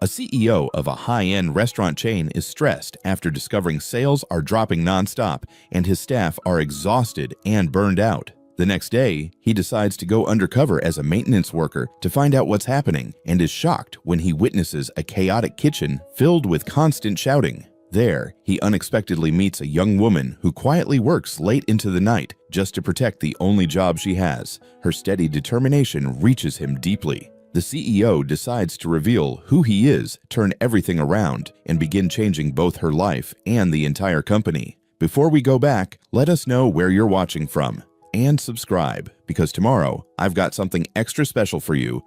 A CEO of a high-end restaurant chain is stressed after discovering sales are dropping nonstop and his staff are exhausted and burned out. The next day, he decides to go undercover as a maintenance worker to find out what's happening and is shocked when he witnesses a chaotic kitchen filled with constant shouting. There, he unexpectedly meets a young woman who quietly works late into the night just to protect the only job she has. Her steady determination reaches him deeply. The CEO decides to reveal who he is, turn everything around, and begin changing both her life and the entire company. Before we go back, let us know where you're watching from. And subscribe, because tomorrow I've got something extra special for you.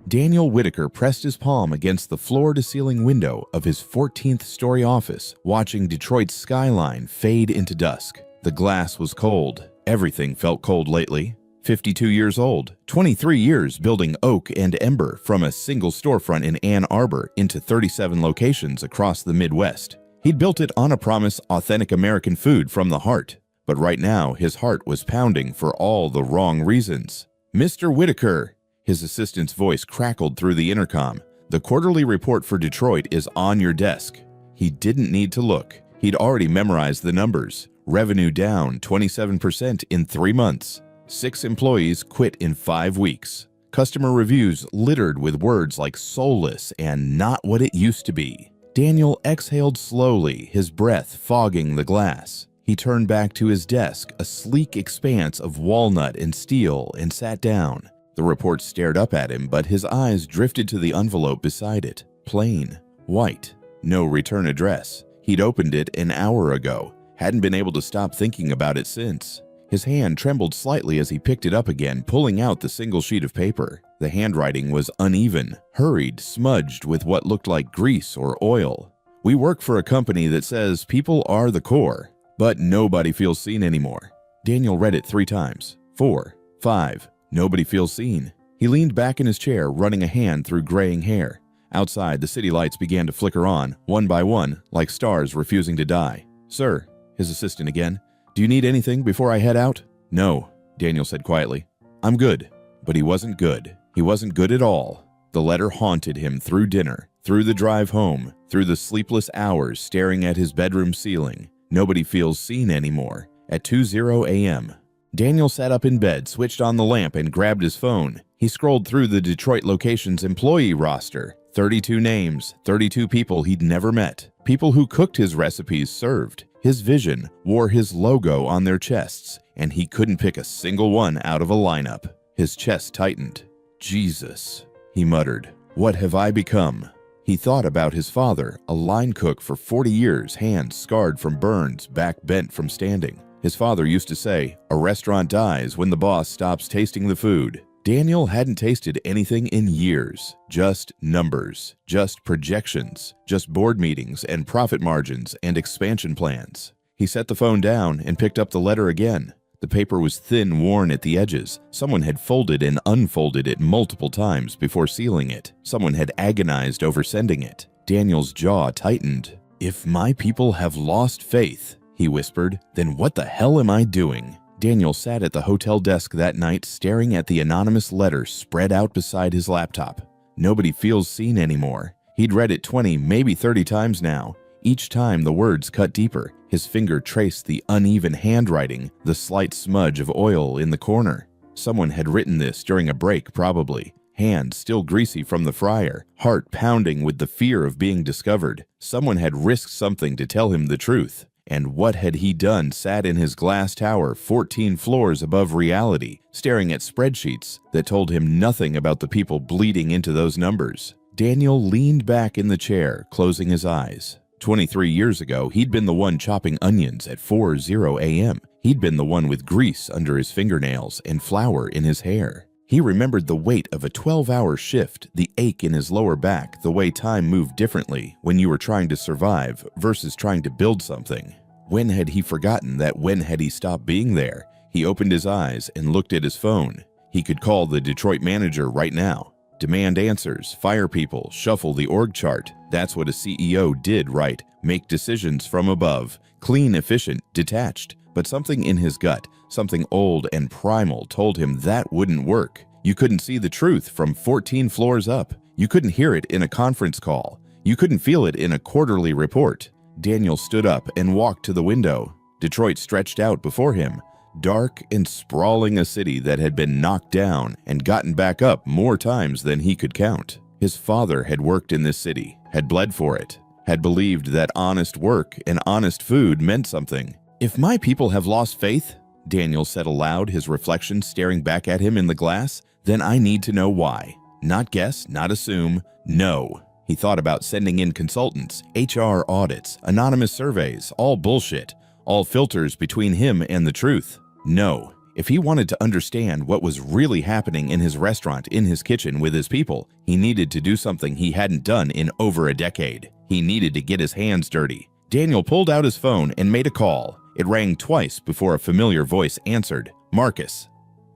Daniel Whitaker pressed his palm against the floor-to-ceiling window of his 14th-story office, watching Detroit's skyline fade into dusk. The glass was cold. Everything felt cold lately. 52 years old, 23 years building oak and ember from a single storefront in Ann Arbor into 37 locations across the Midwest. He'd built it on a promise: authentic American food from the heart. But right now, his heart was pounding for all the wrong reasons. "Mr. Whitaker," his assistant's voice crackled through the intercom. "The quarterly report for Detroit is on your desk." He didn't need to look. He'd already memorized the numbers. Revenue down 27% in 3 months. 6 employees quit in 5 weeks. Customer reviews littered with words like soulless and not what it used to be. Daniel exhaled slowly, his breath fogging the glass. He turned back to his desk, a sleek expanse of walnut and steel, and sat down. The report stared up at him, but his eyes drifted to the envelope beside it. Plain, white, no return address. He'd opened it an hour ago, hadn't been able to stop thinking about it since. His hand trembled slightly as he picked it up again, pulling out the single sheet of paper. The handwriting was uneven, hurried, smudged with what looked like grease or oil. "We work for a company that says people are the core, but nobody feels seen anymore." Daniel read it 3 times. 4, 5. Nobody feels seen. He leaned back in his chair, running a hand through graying hair. Outside, the city lights began to flicker on, one by one, like stars refusing to die. "Sir," his assistant again, "do you need anything before I head out?" "No," Daniel said quietly. "I'm good." But he wasn't good. He wasn't good at all. The letter haunted him through dinner, through the drive home, through the sleepless hours staring at his bedroom ceiling. Nobody feels seen anymore. At 2:00 a.m., Daniel sat up in bed, switched on the lamp, and grabbed his phone. He scrolled through the Detroit location's employee roster. 32 names, 32 people he'd never met. People who cooked his recipes served. His vision wore his logo on their chests, and he couldn't pick a single one out of a lineup. His chest tightened. "Jesus," he muttered. "What have I become?" He thought about his father, a line cook for 40 years, hands scarred from burns, back bent from standing. His father used to say, "A restaurant dies when the boss stops tasting the food." Daniel hadn't tasted anything in years. Just numbers, just projections, just board meetings and profit margins and expansion plans. He set the phone down and picked up the letter again. The paper was thin, worn at the edges. Someone had folded and unfolded it multiple times before sealing it. Someone had agonized over sending it. Daniel's jaw tightened. "If my people have lost faith," he whispered, "then what the hell am I doing?" Daniel sat at the hotel desk that night, staring at the anonymous letter spread out beside his laptop. Nobody feels seen anymore. He'd read it 20, maybe 30 times now. Each time the words cut deeper. His finger traced the uneven handwriting, the slight smudge of oil in the corner. Someone had written this during a break, probably. Hand still greasy from the fryer, heart pounding with the fear of being discovered. Someone had risked something to tell him the truth. And what had he done? Sat in his glass tower 14 floors above reality, staring at spreadsheets that told him nothing about the people bleeding into those numbers. Daniel leaned back in the chair, closing his eyes. 23 years ago, he'd been the one chopping onions at 4:00 a.m. He'd been the one with grease under his fingernails and flour in his hair. He remembered the weight of a 12-hour shift, the ache in his lower back, the way time moved differently when you were trying to survive versus trying to build something. When had he forgotten that? When had he stopped being there? He opened his eyes and looked at his phone. He could call the Detroit manager right now. Demand answers, fire people, shuffle the org chart. That's what a CEO did, right? Make decisions from above. Clean, efficient, detached. But something in his gut, something old and primal, told him that wouldn't work. You couldn't see the truth from 14 floors up. You couldn't hear it in a conference call. You couldn't feel it in a quarterly report. Daniel stood up and walked to the window. Detroit stretched out before him, dark and sprawling, a city that had been knocked down and gotten back up more times than he could count. His father had worked in this city, had bled for it, had believed that honest work and honest food meant something. "If my people have lost faith," Daniel said aloud, his reflection staring back at him in the glass, "then I need to know why. Not guess, not assume, know." He thought about sending in consultants, HR audits, anonymous surveys, all bullshit, all filters between him and the truth. No. If he wanted to understand what was really happening in his restaurant, in his kitchen, with his people, he needed to do something he hadn't done in over a decade. He needed to get his hands dirty. Daniel pulled out his phone and made a call. It rang twice before a familiar voice answered. "Marcus."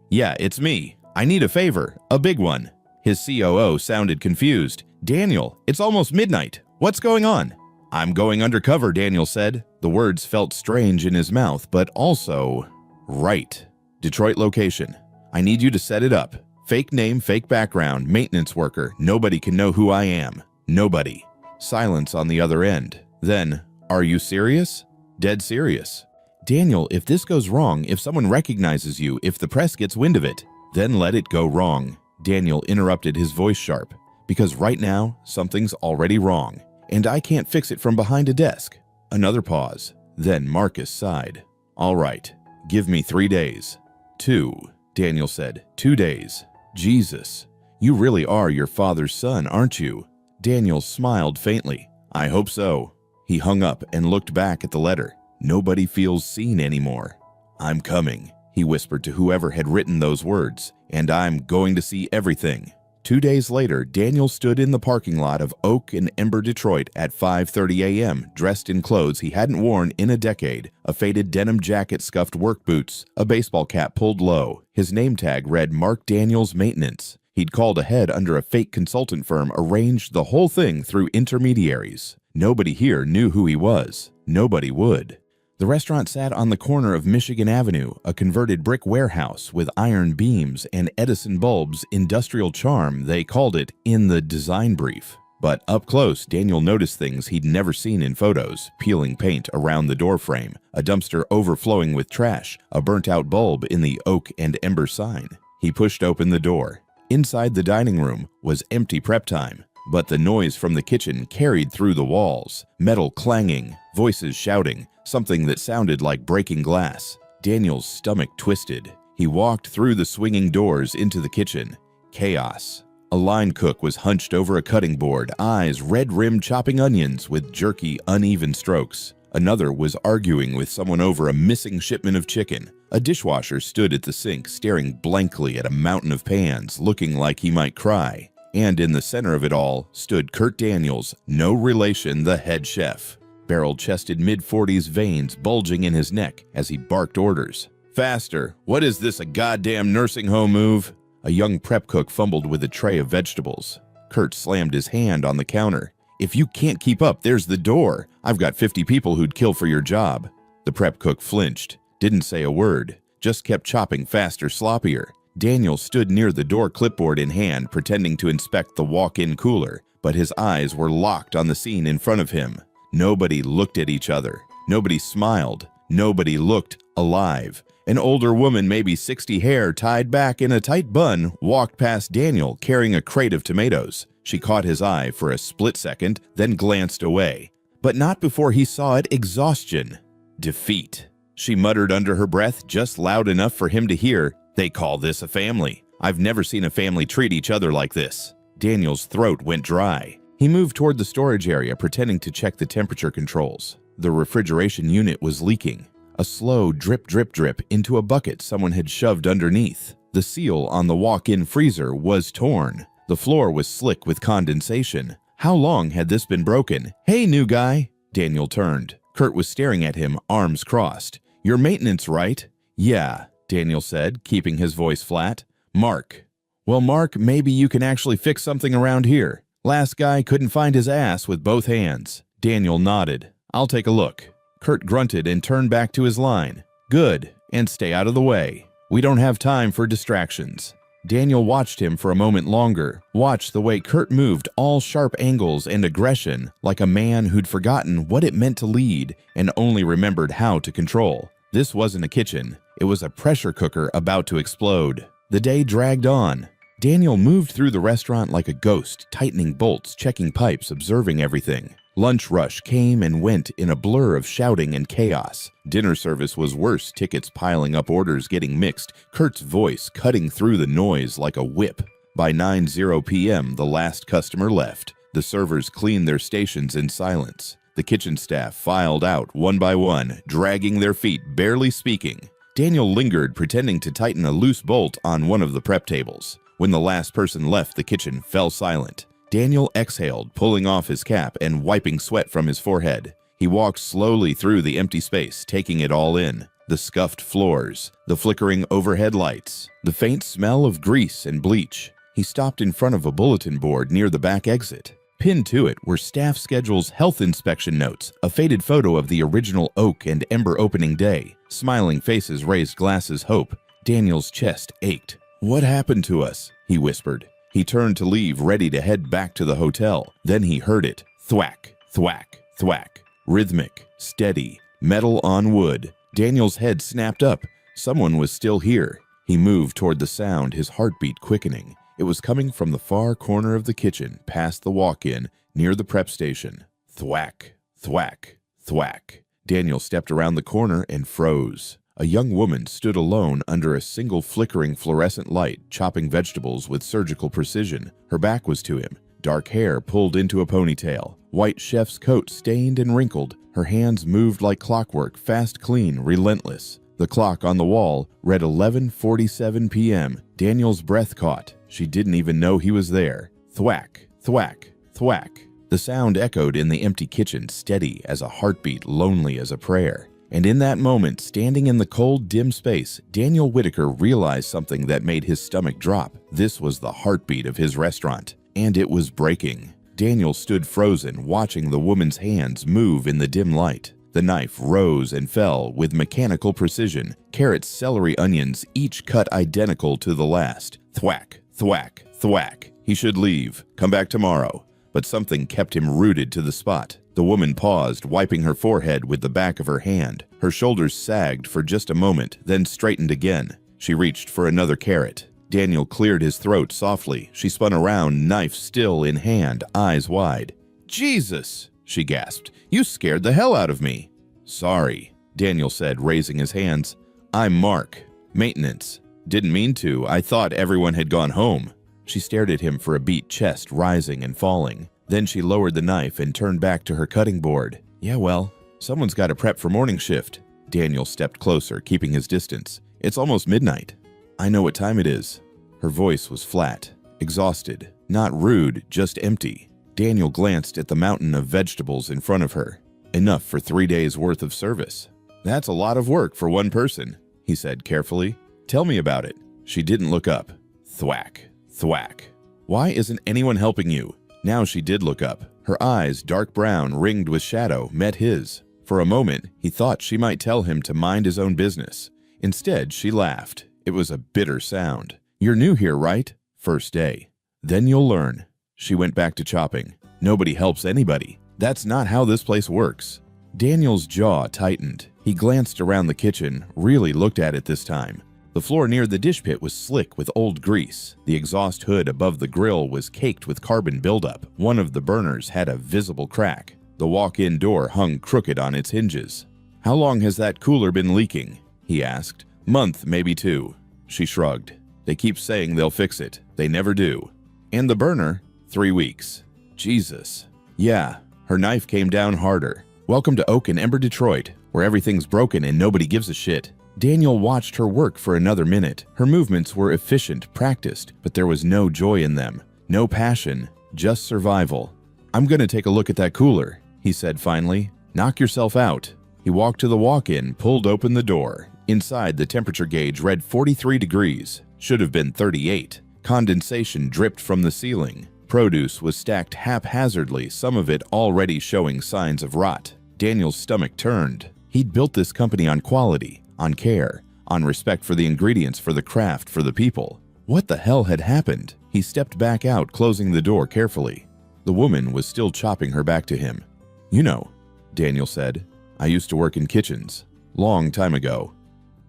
"Yeah, it's me. I need a favor, a big one." His COO sounded confused. "Daniel, it's almost midnight. What's going on?" "I'm going undercover," Daniel said. The words felt strange in his mouth, but also right. "Detroit location. I need you to set it up. Fake name, fake background, maintenance worker. Nobody can know who I am. Nobody." Silence on the other end. Then, "Are you serious?" "Dead serious." "Daniel, if this goes wrong, if someone recognizes you, if the press gets wind of it, then let it go wrong." Daniel interrupted, his voice sharp. "Because right now, something's already wrong, and I can't fix it from behind a desk." Another pause. Then Marcus sighed. "All right, give me 3 days." "2," Daniel said. "2 days. Jesus, you really are your father's son, aren't you?" Daniel smiled faintly. "I hope so." He hung up and looked back at the letter. Nobody feels seen anymore. "I'm coming," he whispered to whoever had written those words, "and I'm going to see everything." 2 days later, Daniel stood in the parking lot of Oak and Ember, Detroit at 5:30 a.m., dressed in clothes he hadn't worn in a decade, a faded denim jacket, scuffed work boots, a baseball cap pulled low. His name tag read Mark Daniels Maintenance. He'd called ahead under a fake consultant firm, arranged the whole thing through intermediaries. Nobody here knew who he was. Nobody would. The restaurant sat on the corner of Michigan Avenue, a converted brick warehouse with iron beams and Edison bulbs, industrial charm, they called it in the design brief. But up close, Daniel noticed things he'd never seen in photos: peeling paint around the doorframe, a dumpster overflowing with trash, a burnt-out bulb in the Oak and Ember sign. He pushed open the door. Inside the dining room was empty prep time, but the noise from the kitchen carried through the walls, metal clanging, voices shouting, something that sounded like breaking glass. Daniel's stomach twisted. He walked through the swinging doors into the kitchen. Chaos. A line cook was hunched over a cutting board, eyes red-rimmed, chopping onions with jerky, uneven strokes. Another was arguing with someone over a missing shipment of chicken. A dishwasher stood at the sink, staring blankly at a mountain of pans, looking like he might cry. And in the center of it all stood Kurt Daniels, no relation, the head chef. Barrel-chested mid-40s, veins bulging in his neck as he barked orders. "Faster! What is this, a goddamn nursing home move?" A young prep cook fumbled with a tray of vegetables. Kurt slammed his hand on the counter. "If you can't keep up, there's the door. I've got 50 people who'd kill for your job." The prep cook flinched, didn't say a word, just kept chopping faster, sloppier. Daniel stood near the door, clipboard in hand, pretending to inspect the walk-in cooler, but his eyes were locked on the scene in front of him. Nobody looked at each other. Nobody smiled. Nobody looked alive. An older woman, maybe 60, hair tied back in a tight bun, walked past Daniel carrying a crate of tomatoes. She caught his eye for a split second, then glanced away. But not before he saw it: exhaustion. Defeat. She muttered under her breath, just loud enough for him to hear, "They call this a family. I've never seen a family treat each other like this." Daniel's throat went dry. He moved toward the storage area, pretending to check the temperature controls. The refrigeration unit was leaking. A slow drip, drip, drip into a bucket someone had shoved underneath. The seal on the walk-in freezer was torn. The floor was slick with condensation. How long had this been broken? "Hey, new guy." Daniel turned. Kurt was staring at him, arms crossed. "Your maintenance, right?" "Yeah," Daniel said, keeping his voice flat. "Mark." "Well, Mark, maybe you can actually fix something around here. Last guy couldn't find his ass with both hands." Daniel nodded. "I'll take a look." Kurt grunted and turned back to his line. "Good, and stay out of the way. We don't have time for distractions." Daniel watched him for a moment longer, watched the way Kurt moved all sharp angles and aggression, like a man who'd forgotten what it meant to lead and only remembered how to control. This wasn't a kitchen, it was a pressure cooker about to explode. The day dragged on. Daniel moved through the restaurant like a ghost, tightening bolts, checking pipes, observing everything. Lunch rush came and went in a blur of shouting and chaos. Dinner service was worse, tickets piling up, orders getting mixed, Kurt's voice cutting through the noise like a whip. By 9:00 p.m., the last customer left. The servers cleaned their stations in silence. The kitchen staff filed out one by one, dragging their feet, barely speaking. Daniel lingered, pretending to tighten a loose bolt on one of the prep tables. When the last person left, the kitchen fell silent. Daniel exhaled, pulling off his cap and wiping sweat from his forehead. He walked slowly through the empty space, taking it all in. The scuffed floors, the flickering overhead lights, the faint smell of grease and bleach. He stopped in front of a bulletin board near the back exit. Pinned to it were staff schedules, health inspection notes, a faded photo of the original oak and ember opening day. Smiling faces raised glasses hope. Daniel's chest ached. "What happened to us?" he whispered. He turned to leave, ready to head back to the hotel. Then he heard it. Thwack, thwack, thwack. Rhythmic, steady, metal on wood. Daniel's head snapped up. Someone was still here. He moved toward the sound, his heartbeat quickening. It was coming from the far corner of the kitchen, past the walk-in, near the prep station. Thwack, thwack, thwack. Daniel stepped around the corner and froze. A young woman stood alone under a single flickering fluorescent light, chopping vegetables with surgical precision. Her back was to him, dark hair pulled into a ponytail, white chef's coat stained and wrinkled. Her hands moved like clockwork, fast, clean, relentless. The clock on the wall read 11:47 p.m. Daniel's breath caught. She didn't even know he was there. Thwack, thwack, thwack. The sound echoed in the empty kitchen, steady as a heartbeat, lonely as a prayer. And in that moment, standing in the cold, dim space, Daniel Whitaker realized something that made his stomach drop. This was the heartbeat of his restaurant, and it was breaking. Daniel stood frozen, watching the woman's hands move in the dim light. The knife rose and fell with mechanical precision. Carrots, celery, onions, each cut identical to the last. Thwack, thwack, thwack. He should leave. Come back tomorrow. But something kept him rooted to the spot. The woman paused, wiping her forehead with the back of her hand. Her shoulders sagged for just a moment, then straightened again. She reached for another carrot. Daniel cleared his throat softly. She spun around, knife still in hand, eyes wide. "Jesus!" she gasped. "You scared the hell out of me." "Sorry," Daniel said, raising his hands. "I'm Mark. Maintenance. Didn't mean to. I thought everyone had gone home." She stared at him for a beat, chest rising and falling. Then she lowered the knife and turned back to her cutting board. "Yeah, well, someone's got to prep for morning shift." Daniel stepped closer, keeping his distance. "It's almost midnight." "I know what time it is." Her voice was flat, exhausted, not rude, just empty. Daniel glanced at the mountain of vegetables in front of her. Enough for 3 days' worth of service. "That's a lot of work for one person," he said carefully. "Tell me about it." She didn't look up. Thwack, thwack. "Why isn't anyone helping you?" Now she did look up. Her eyes, dark brown, ringed with shadow, met his. For a moment, he thought she might tell him to mind his own business. Instead, she laughed. It was a bitter sound. "You're new here, right?" "First day." "Then you'll learn." She went back to chopping. "Nobody helps anybody. That's not how this place works." Daniel's jaw tightened. He glanced around the kitchen, really looked at it this time. The floor near the dish pit was slick with old grease. The exhaust hood above the grill was caked with carbon buildup. One of the burners had a visible crack. The walk-in door hung crooked on its hinges. "How long has that cooler been leaking?" he asked. "Month, maybe 2. She shrugged. "They keep saying they'll fix it. They never do." "And the burner?" 3 weeks. "Jesus." "Yeah." Her knife came down harder. "Welcome to Oak and Ember, Detroit, where everything's broken and nobody gives a shit." Daniel watched her work for another minute. Her movements were efficient, practiced, but there was no joy in them. No passion, just survival. "I'm gonna take a look at that cooler," he said finally. "Knock yourself out." He walked to the walk-in, pulled open the door. Inside, the temperature gauge read 43 degrees. Should have been 38. Condensation dripped from the ceiling. Produce was stacked haphazardly, some of it already showing signs of rot. Daniel's stomach turned. He'd built this company on quality, on care, on respect for the ingredients, for the craft, for the people. What the hell had happened? He stepped back out, closing the door carefully. The woman was still chopping her back to him. "You know," Daniel said, "I used to work in kitchens. Long time ago."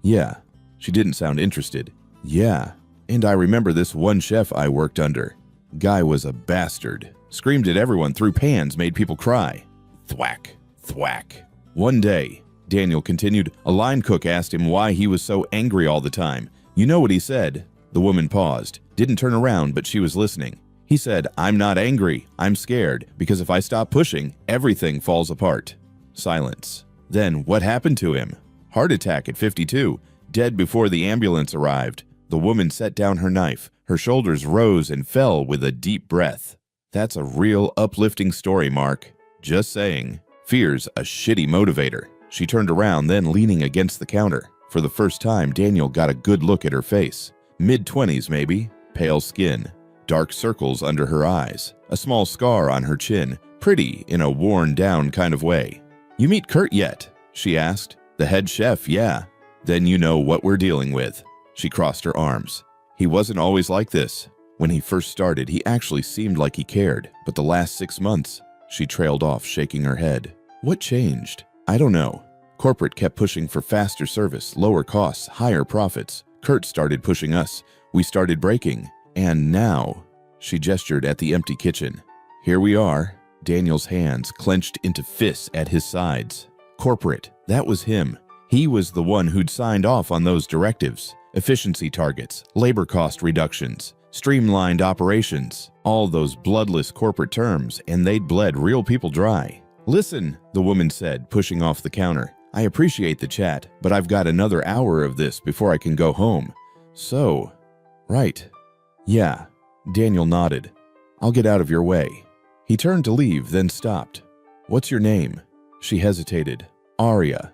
"Yeah." She didn't sound interested. "Yeah. And I remember this one chef I worked under. Guy was a bastard. Screamed at everyone, threw pans, made people cry." Thwack, thwack. "One day," Daniel continued, "a line cook asked him why he was so angry all the time. You know what he said?" The woman paused, didn't turn around, but she was listening. He said, "I'm not angry, I'm scared, because if I stop pushing, everything falls apart." Silence. "Then what happened to him?" "Heart attack at 52, dead before the ambulance arrived." The woman set down her knife. Her shoulders rose and fell with a deep breath. "That's a real uplifting story, Mark. Just saying. Fear's a shitty motivator." She turned around, then leaning against the counter. For the first time, Daniel got a good look at her face. Mid-20s maybe, pale skin, dark circles under her eyes, a small scar on her chin, pretty in a worn-down kind of way. "You meet Kurt yet?" she asked. "The head chef, yeah." "Then you know what we're dealing with." She crossed her arms. "He wasn't always like this. When he first started, he actually seemed like he cared, but the last 6 months..." She trailed off, shaking her head. "What changed?" "I don't know. Corporate kept pushing for faster service, lower costs, higher profits. Kurt started pushing us. We started breaking. And now..." She gestured at the empty kitchen. "Here we are." Daniel's hands clenched into fists at his sides. Corporate, that was him. He was the one who'd signed off on those directives. Efficiency targets, labor cost reductions, streamlined operations, all those bloodless corporate terms, and they'd bled real people dry. "Listen," the woman said, pushing off the counter. "I appreciate the chat, but I've got another hour of this before I can go home. So..." "Right. Yeah." Daniel nodded. "I'll get out of your way." He turned to leave, then stopped. "What's your name?" She hesitated. "Aria."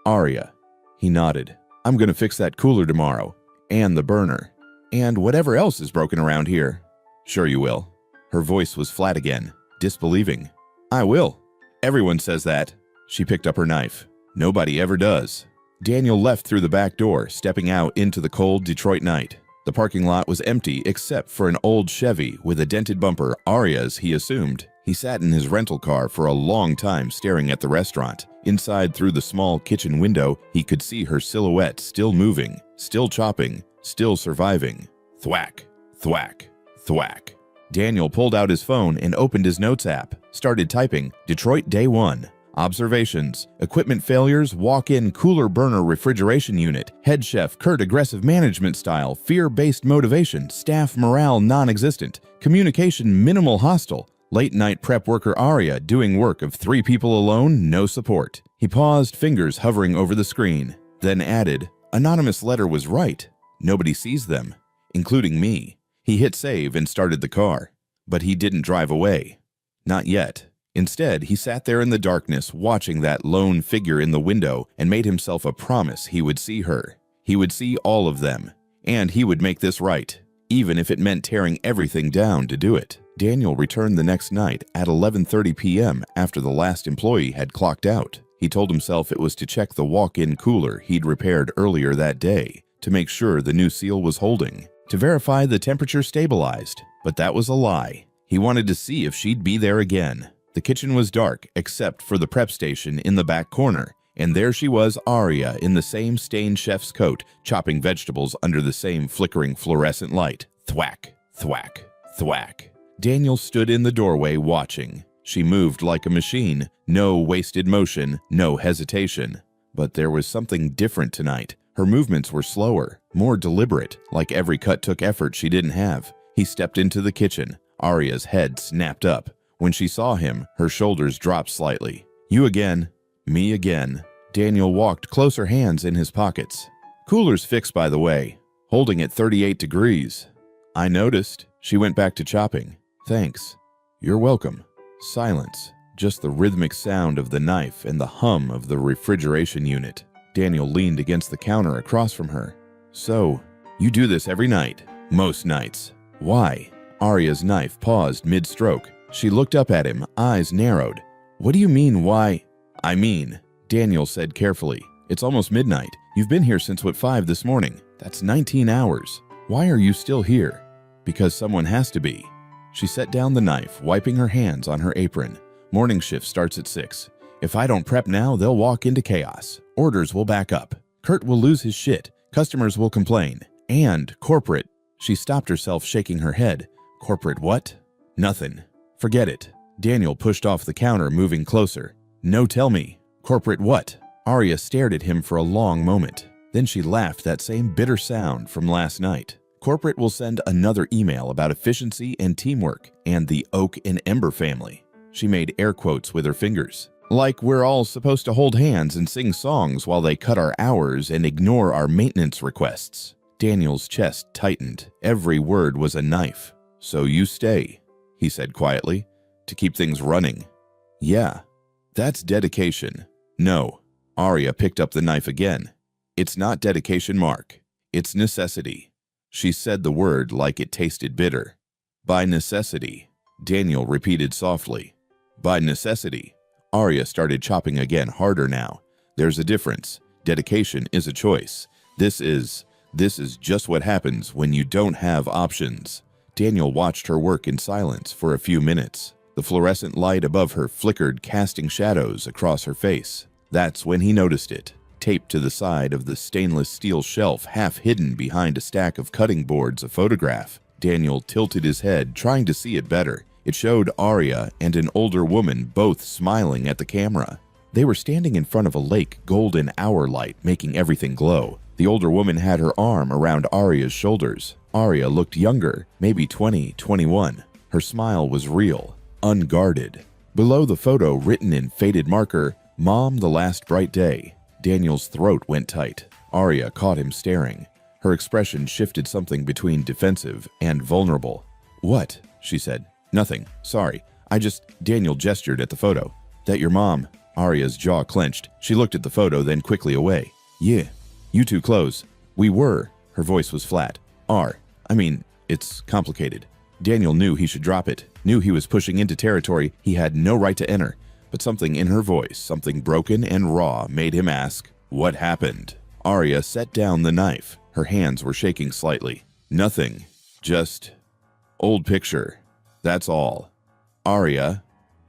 "Aria." He nodded. "I'm gonna fix that cooler tomorrow. And the burner. And whatever else is broken around here." "Sure you will." Her voice was flat again, disbelieving. "I will. Everyone says that." She picked up her knife. "Nobody ever does." Daniel left through the back door, stepping out into the cold Detroit night. The parking lot was empty except for an old Chevy with a dented bumper, Aria's, he assumed. He sat in his rental car for a long time staring at the restaurant. Inside, through the small kitchen window, he could see her silhouette still moving, still chopping, still surviving. Thwack, thwack, thwack. Daniel pulled out his phone and opened his notes app, started typing, "Detroit Day 1. Observations, equipment failures, walk-in cooler burner refrigeration unit, head chef Kurt aggressive management style, fear-based motivation, staff morale non-existent, communication minimal hostile, late night prep worker Aria doing work of 3 people alone, no support." He paused, fingers hovering over the screen, then added, "Anonymous letter was right. Nobody sees them, including me." He hit save and started the car, but he didn't drive away. Not yet. Instead, he sat there in the darkness, watching that lone figure in the window, and made himself a promise he would see her. He would see all of them, and he would make this right, even if it meant tearing everything down to do it. Daniel returned the next night at 11:30 p.m. after the last employee had clocked out. He told himself it was to check the walk-in cooler he'd repaired earlier that day, to make sure the new seal was holding, to verify the temperature stabilized. But that was a lie. He wanted to see if she'd be there again. The kitchen was dark, except for the prep station in the back corner, and there she was, Aria, in the same stained chef's coat, chopping vegetables under the same flickering fluorescent light. Thwack, thwack, thwack. Daniel stood in the doorway watching. She moved like a machine, no wasted motion, no hesitation. But there was something different tonight. Her movements were slower, more deliberate, like every cut took effort she didn't have. He stepped into the kitchen. Aria's head snapped up. When she saw him, her shoulders dropped slightly. "You again." "Me again." Daniel walked closer, hands in his pockets. "Cooler's fixed, by the way. Holding at 38 degrees. "I noticed." She went back to chopping. "Thanks." "You're welcome." Silence. Just the rhythmic sound of the knife and the hum of the refrigeration unit. Daniel leaned against the counter across from her. "So, you do this every night?" "Most nights." "Why?" Aria's knife paused mid-stroke. She looked up at him, eyes narrowed. "What do you mean, why?" "I mean," Daniel said carefully, "it's almost midnight. You've been here since 5 this morning. That's 19 hours. Why are you still here? Because someone has to be. She set down the knife, wiping her hands on her apron. Morning shift starts at 6. If I don't prep now, they'll walk into chaos. Orders will back up. Kurt will lose his shit. Customers will complain. And corporate. She stopped herself, shaking her head. Corporate what? Nothing. Forget it. Daniel pushed off the counter, moving closer. No, tell me. Corporate what? Arya stared at him for a long moment. Then she laughed, that same bitter sound from last night. Corporate will send another email about efficiency and teamwork and the Oak and Ember family. She made air quotes with her fingers. Like we're all supposed to hold hands and sing songs while they cut our hours and ignore our maintenance requests. Daniel's chest tightened. Every word was a knife. So you stay, he said quietly, to keep things running. Yeah, that's dedication. No. Arya picked up the knife again. It's not dedication, Mark. It's necessity. She said the word like it tasted bitter. By necessity, Daniel repeated softly. By necessity. Arya started chopping again, harder now. There's a difference. Dedication is a choice. This is just what happens when you don't have options. Daniel watched her work in silence for a few minutes. The fluorescent light above her flickered, casting shadows across her face. That's when he noticed it. Taped to the side of the stainless steel shelf, half hidden behind a stack of cutting boards, a photograph. Daniel tilted his head, trying to see it better. It showed Arya and an older woman both smiling at the camera. They were standing in front of a lake, golden hour light making everything glow. The older woman had her arm around Arya's shoulders. Arya looked younger, maybe 20, 21. Her smile was real, unguarded. Below the photo, written in faded marker, Mom, the last bright day. Daniel's throat went tight. Arya caught him staring. Her expression shifted, something between defensive and vulnerable. What? She said. Nothing. Sorry. Daniel gestured at the photo. That your mom? Arya's jaw clenched. She looked at the photo, then quickly away. Yeah. You too close. We were. Her voice was flat. It's complicated. Daniel knew he should drop it. Knew he was pushing into territory he had no right to enter. But something in her voice, something broken and raw, made him ask, what happened? Arya set down the knife. Her hands were shaking slightly. Nothing. Just old picture. That's all. Arya,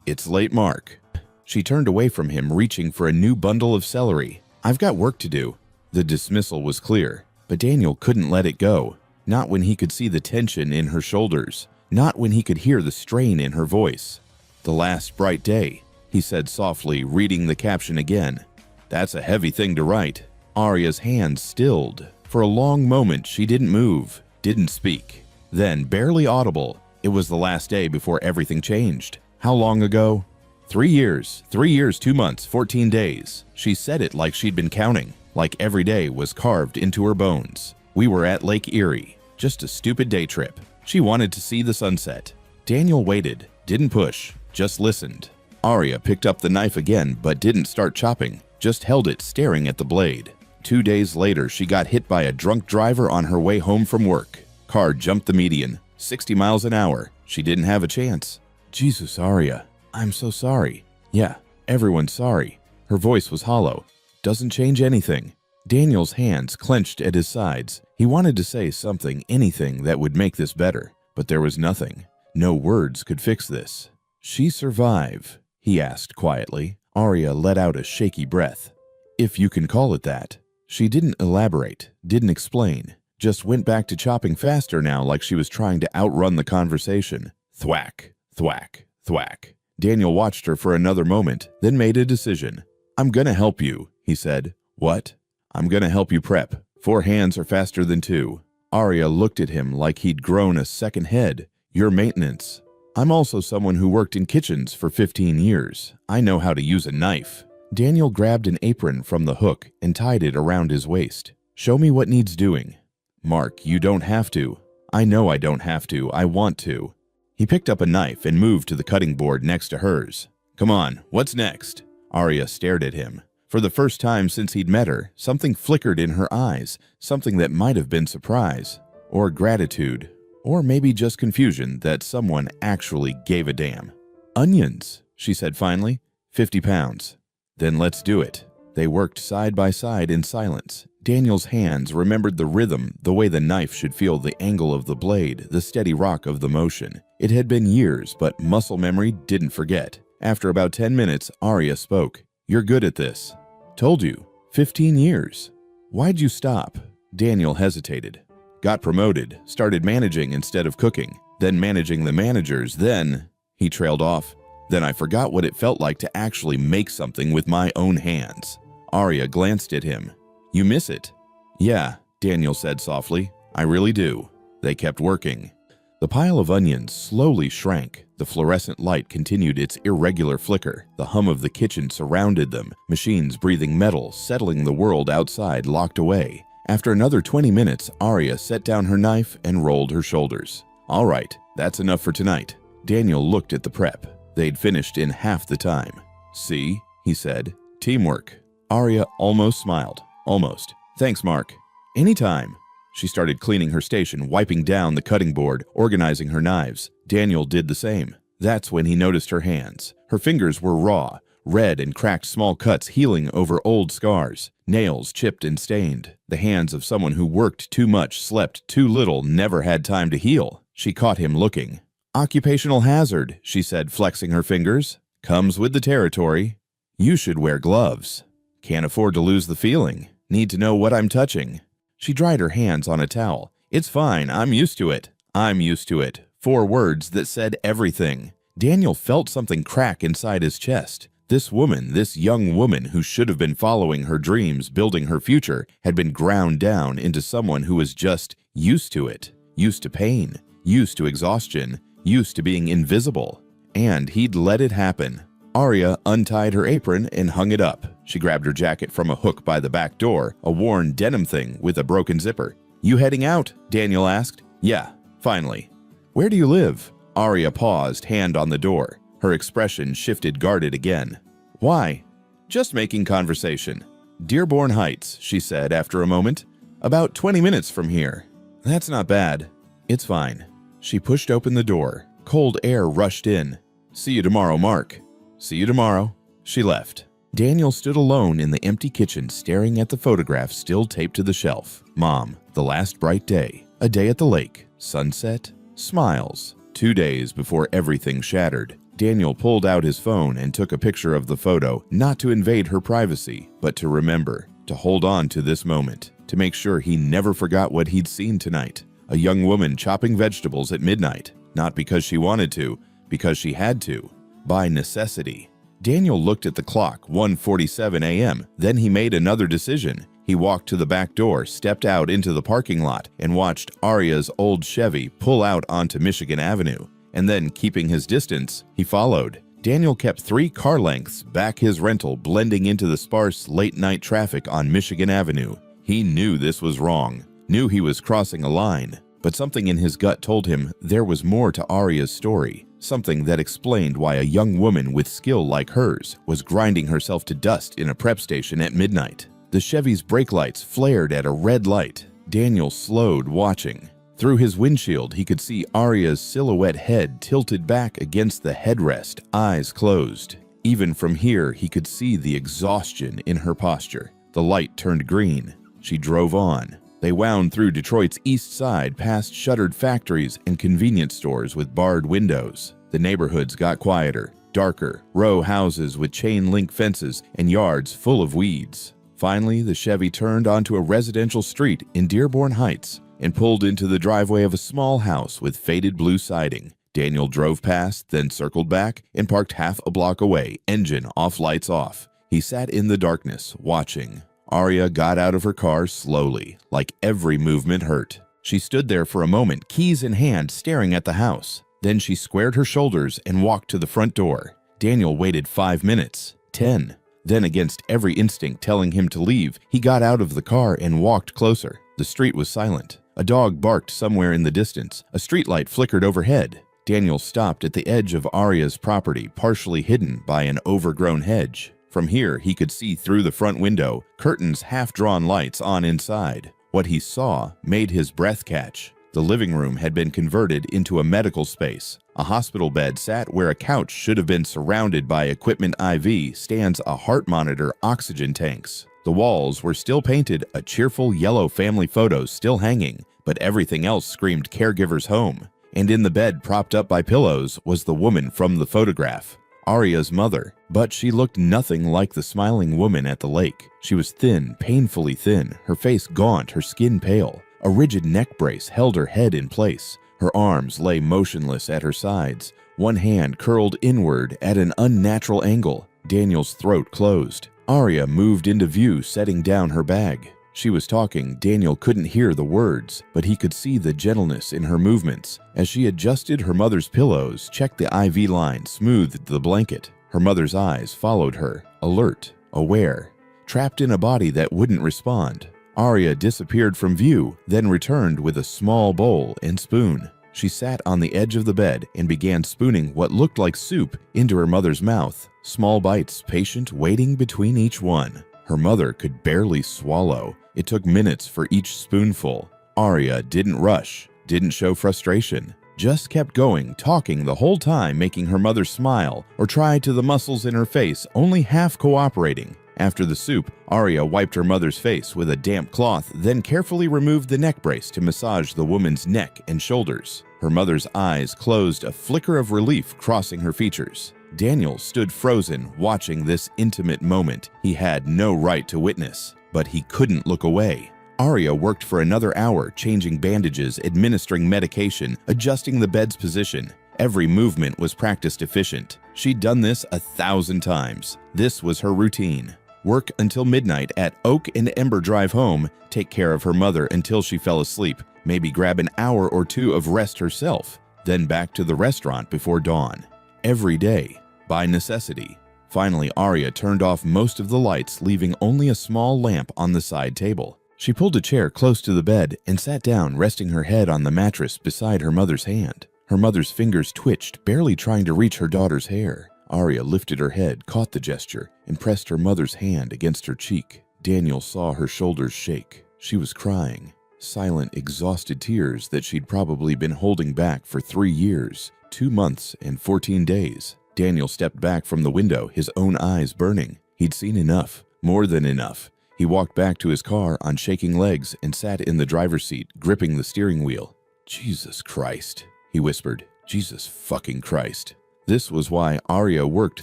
it's late, Mark. She turned away from him, reaching for a new bundle of celery. I've got work to do. The dismissal was clear, but Daniel couldn't let it go. Not when he could see the tension in her shoulders. Not when he could hear the strain in her voice. The last bright day, he said softly, reading the caption again. That's a heavy thing to write. Arya's hands stilled. For a long moment, she didn't move, didn't speak. Then, barely audible, it was the last day before everything changed. How long ago? 3 years. 3 years, 2 months, 14 days. She said it like she'd been counting, like every day was carved into her bones. We were at Lake Erie. Just a stupid day trip. She wanted to see the sunset. Daniel waited, didn't push, just listened. Arya picked up the knife again, but didn't start chopping, just held it, staring at the blade. 2 days later, she got hit by a drunk driver on her way home from work. Car jumped the median, 60 miles an hour. She didn't have a chance. Jesus, Arya, I'm so sorry. Yeah, everyone's sorry. Her voice was hollow. Doesn't change anything. Daniel's hands clenched at his sides. He wanted to say something, anything that would make this better, but there was nothing. No words could fix this. She survive? He asked quietly. Arya let out a shaky breath. If you can call it that. She didn't elaborate, didn't explain, just went back to chopping faster now, like she was trying to outrun the conversation. Thwack, thwack, thwack. Daniel watched her for another moment, then made a decision. I'm gonna help you, he said. What? I'm gonna help you prep. 4 hands are faster than 2. Arya looked at him like he'd grown a second head. Your maintenance. I'm also someone who worked in kitchens for 15 years. I know how to use a knife. Daniel grabbed an apron from the hook and tied it around his waist. Show me what needs doing. Mark, you don't have to. I know I don't have to. I want to. He picked up a knife and moved to the cutting board next to hers. Come on, what's next? Arya stared at him. For the first time since he'd met her, something flickered in her eyes, something that might have been surprise, or gratitude, or maybe just confusion that someone actually gave a damn. Onions, she said finally. 50 pounds. Then let's do it. They worked side by side in silence. Daniel's hands remembered the rhythm, the way the knife should feel the angle of the blade, the steady rock of the motion. It had been years, but muscle memory didn't forget. After about 10 minutes, Arya spoke. "You're good at this." "Told you. 15 years. Why'd you stop?" Daniel hesitated. "Got promoted, started managing instead of cooking, then managing the managers, then—" He trailed off. "Then I forgot what it felt like to actually make something with my own hands." Arya glanced at him. "You miss it?" "Yeah," Daniel said softly. "I really do." They kept working. The pile of onions slowly shrank. The fluorescent light continued its irregular flicker. The hum of the kitchen surrounded them, machines breathing metal, settling the world outside locked away. After another 20 minutes, Arya set down her knife and rolled her shoulders. "All right, that's enough for tonight." Daniel looked at the prep. They'd finished in half the time. "See," he said. "Teamwork." Arya almost smiled. "Almost. Thanks, Mark." "Anytime." She started cleaning her station, wiping down the cutting board, organizing her knives. Daniel did the same. That's when he noticed her hands. Her fingers were raw, red and cracked, small cuts healing over old scars, nails chipped and stained. The hands of someone who worked too much, slept too little, never had time to heal. She caught him looking. "Occupational hazard," she said, flexing her fingers. "Comes with the territory. You should wear gloves." "Can't afford to lose the feeling. Need to know what I'm touching." She dried her hands on a towel. "It's fine. I'm used to it." "I'm used to it." 4 words that said everything. Daniel felt something crack inside his chest. This woman, this young woman who should have been following her dreams, building her future, had been ground down into someone who was just used to it. Used to pain. Used to exhaustion. Used to being invisible. And he'd let it happen. Arya untied her apron and hung it up. She grabbed her jacket from a hook by the back door, a worn denim thing with a broken zipper. "You heading out?" Daniel asked. "Yeah, finally." "Where do you live?" Arya paused, hand on the door. Her expression shifted, guarded again. "Why?" "Just making conversation." "Dearborn Heights," she said after a moment. "About 20 minutes from here." "That's not bad." "It's fine." She pushed open the door. Cold air rushed in. "See you tomorrow, Mark." "See you tomorrow." She left. Daniel stood alone in the empty kitchen, staring at the photograph still taped to the shelf. Mom, the last bright day, a day at the lake, sunset, smiles. 2 days before everything shattered. Daniel pulled out his phone and took a picture of the photo, not to invade her privacy, but to remember, to hold on to this moment, to make sure he never forgot what he'd seen tonight. A young woman chopping vegetables at midnight, not because she wanted to, because she had to. By necessity. Daniel looked at the clock, 1:47 a.m. Then he made another decision. He walked to the back door, stepped out into the parking lot, and watched Arya's old Chevy pull out onto Michigan Avenue. And then, keeping his distance, he followed. Daniel kept 3 car lengths back his rental, blending into the sparse late-night traffic on Michigan Avenue. He knew this was wrong, knew he was crossing a line. But something in his gut told him there was more to Arya's story. Something that explained why a young woman with skill like hers was grinding herself to dust in a prep station at midnight. The Chevy's brake lights flared at a red light. Daniel slowed, watching. Through his windshield, he could see Arya's silhouette head tilted back against the headrest, eyes closed. Even from here, he could see the exhaustion in her posture. The light turned green. She drove on. They wound through Detroit's east side, past shuttered factories and convenience stores with barred windows. The neighborhoods got quieter, darker, row houses with chain-link fences and yards full of weeds. Finally, the Chevy turned onto a residential street in Dearborn Heights and pulled into the driveway of a small house with faded blue siding. Daniel drove past, then circled back and parked half a block away, engine off, lights off. He sat in the darkness, watching. Arya got out of her car slowly, like every movement hurt. She stood there for a moment, keys in hand, staring at the house. Then she squared her shoulders and walked to the front door. Daniel waited 5 minutes, 10. Then, against every instinct telling him to leave, he got out of the car and walked closer. The street was silent. A dog barked somewhere in the distance. A streetlight flickered overhead. Daniel stopped at the edge of Arya's property, partially hidden by an overgrown hedge. From here, he could see through the front window, curtains half-drawn, lights on inside. What he saw made his breath catch. The living room had been converted into a medical space. A hospital bed sat where a couch should have been. Surrounded by equipment IV stands a heart monitor, oxygen tanks. The walls were still painted, a cheerful yellow family photo still hanging, but everything else screamed caregiver's home. And in the bed, propped up by pillows, was the woman from the photograph, Arya's mother. But she looked nothing like the smiling woman at the lake. She was thin, painfully thin, her face gaunt, her skin pale. A rigid neck brace held her head in place. Her arms lay motionless at her sides, one hand curled inward at an unnatural angle. Daniel's throat closed. Arya moved into view, setting down her bag. She was talking. Daniel couldn't hear the words, but he could see the gentleness in her movements. As she adjusted her mother's pillows, checked the IV line, smoothed the blanket. Her mother's eyes followed her, alert, aware, trapped in a body that wouldn't respond. Arya disappeared from view, then returned with a small bowl and spoon. She sat on the edge of the bed and began spooning what looked like soup into her mother's mouth. Small bites, patient, waiting between each one. Her mother could barely swallow. It took minutes for each spoonful. Arya didn't rush, didn't show frustration, just kept going, talking the whole time, making her mother smile or try to the muscles in her face, only half cooperating. After the soup, Arya wiped her mother's face with a damp cloth, then carefully removed the neck brace to massage the woman's neck and shoulders. Her mother's eyes closed, a flicker of relief crossing her features. Daniel stood frozen, watching this intimate moment he had no right to witness, but he couldn't look away. Arya worked for another hour, changing bandages, administering medication, adjusting the bed's position. Every movement was practiced efficient. She'd done this 1,000 times. This was her routine. Work until midnight at Oak and Ember Drive home, take care of her mother until she fell asleep, maybe grab an hour or two of rest herself, then back to the restaurant before dawn. Every day, by necessity. Finally, Arya turned off most of the lights, leaving only a small lamp on the side table. She pulled a chair close to the bed and sat down, resting her head on the mattress beside her mother's hand. Her mother's fingers twitched, barely trying to reach her daughter's hair. Arya lifted her head, caught the gesture, and pressed her mother's hand against her cheek. Daniel saw her shoulders shake. She was crying. Silent, exhausted tears that she'd probably been holding back for 3 years, 2 months and 14 days. Daniel stepped back from the window, his own eyes burning. He'd seen enough, more than enough. He walked back to his car on shaking legs and sat in the driver's seat, gripping the steering wheel. "Jesus Christ," he whispered. "Jesus fucking Christ." This was why Arya worked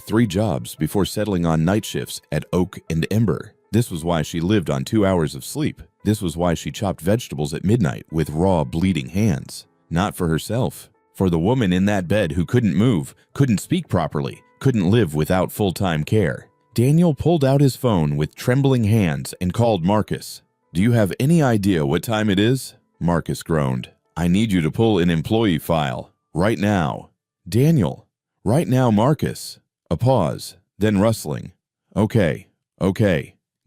3 jobs before settling on night shifts at Oak and Ember. This was why she lived on 2 hours of sleep. This was why she chopped vegetables at midnight with raw, bleeding hands. Not for herself. For the woman in that bed who couldn't move, couldn't speak properly, couldn't live without full-time care. Daniel pulled out his phone with trembling hands and called Marcus. "Do you have any idea what time it is?" Marcus groaned. "I need you to pull an employee file. Right now." "Daniel." "Right now, Marcus." A pause, then rustling. Okay.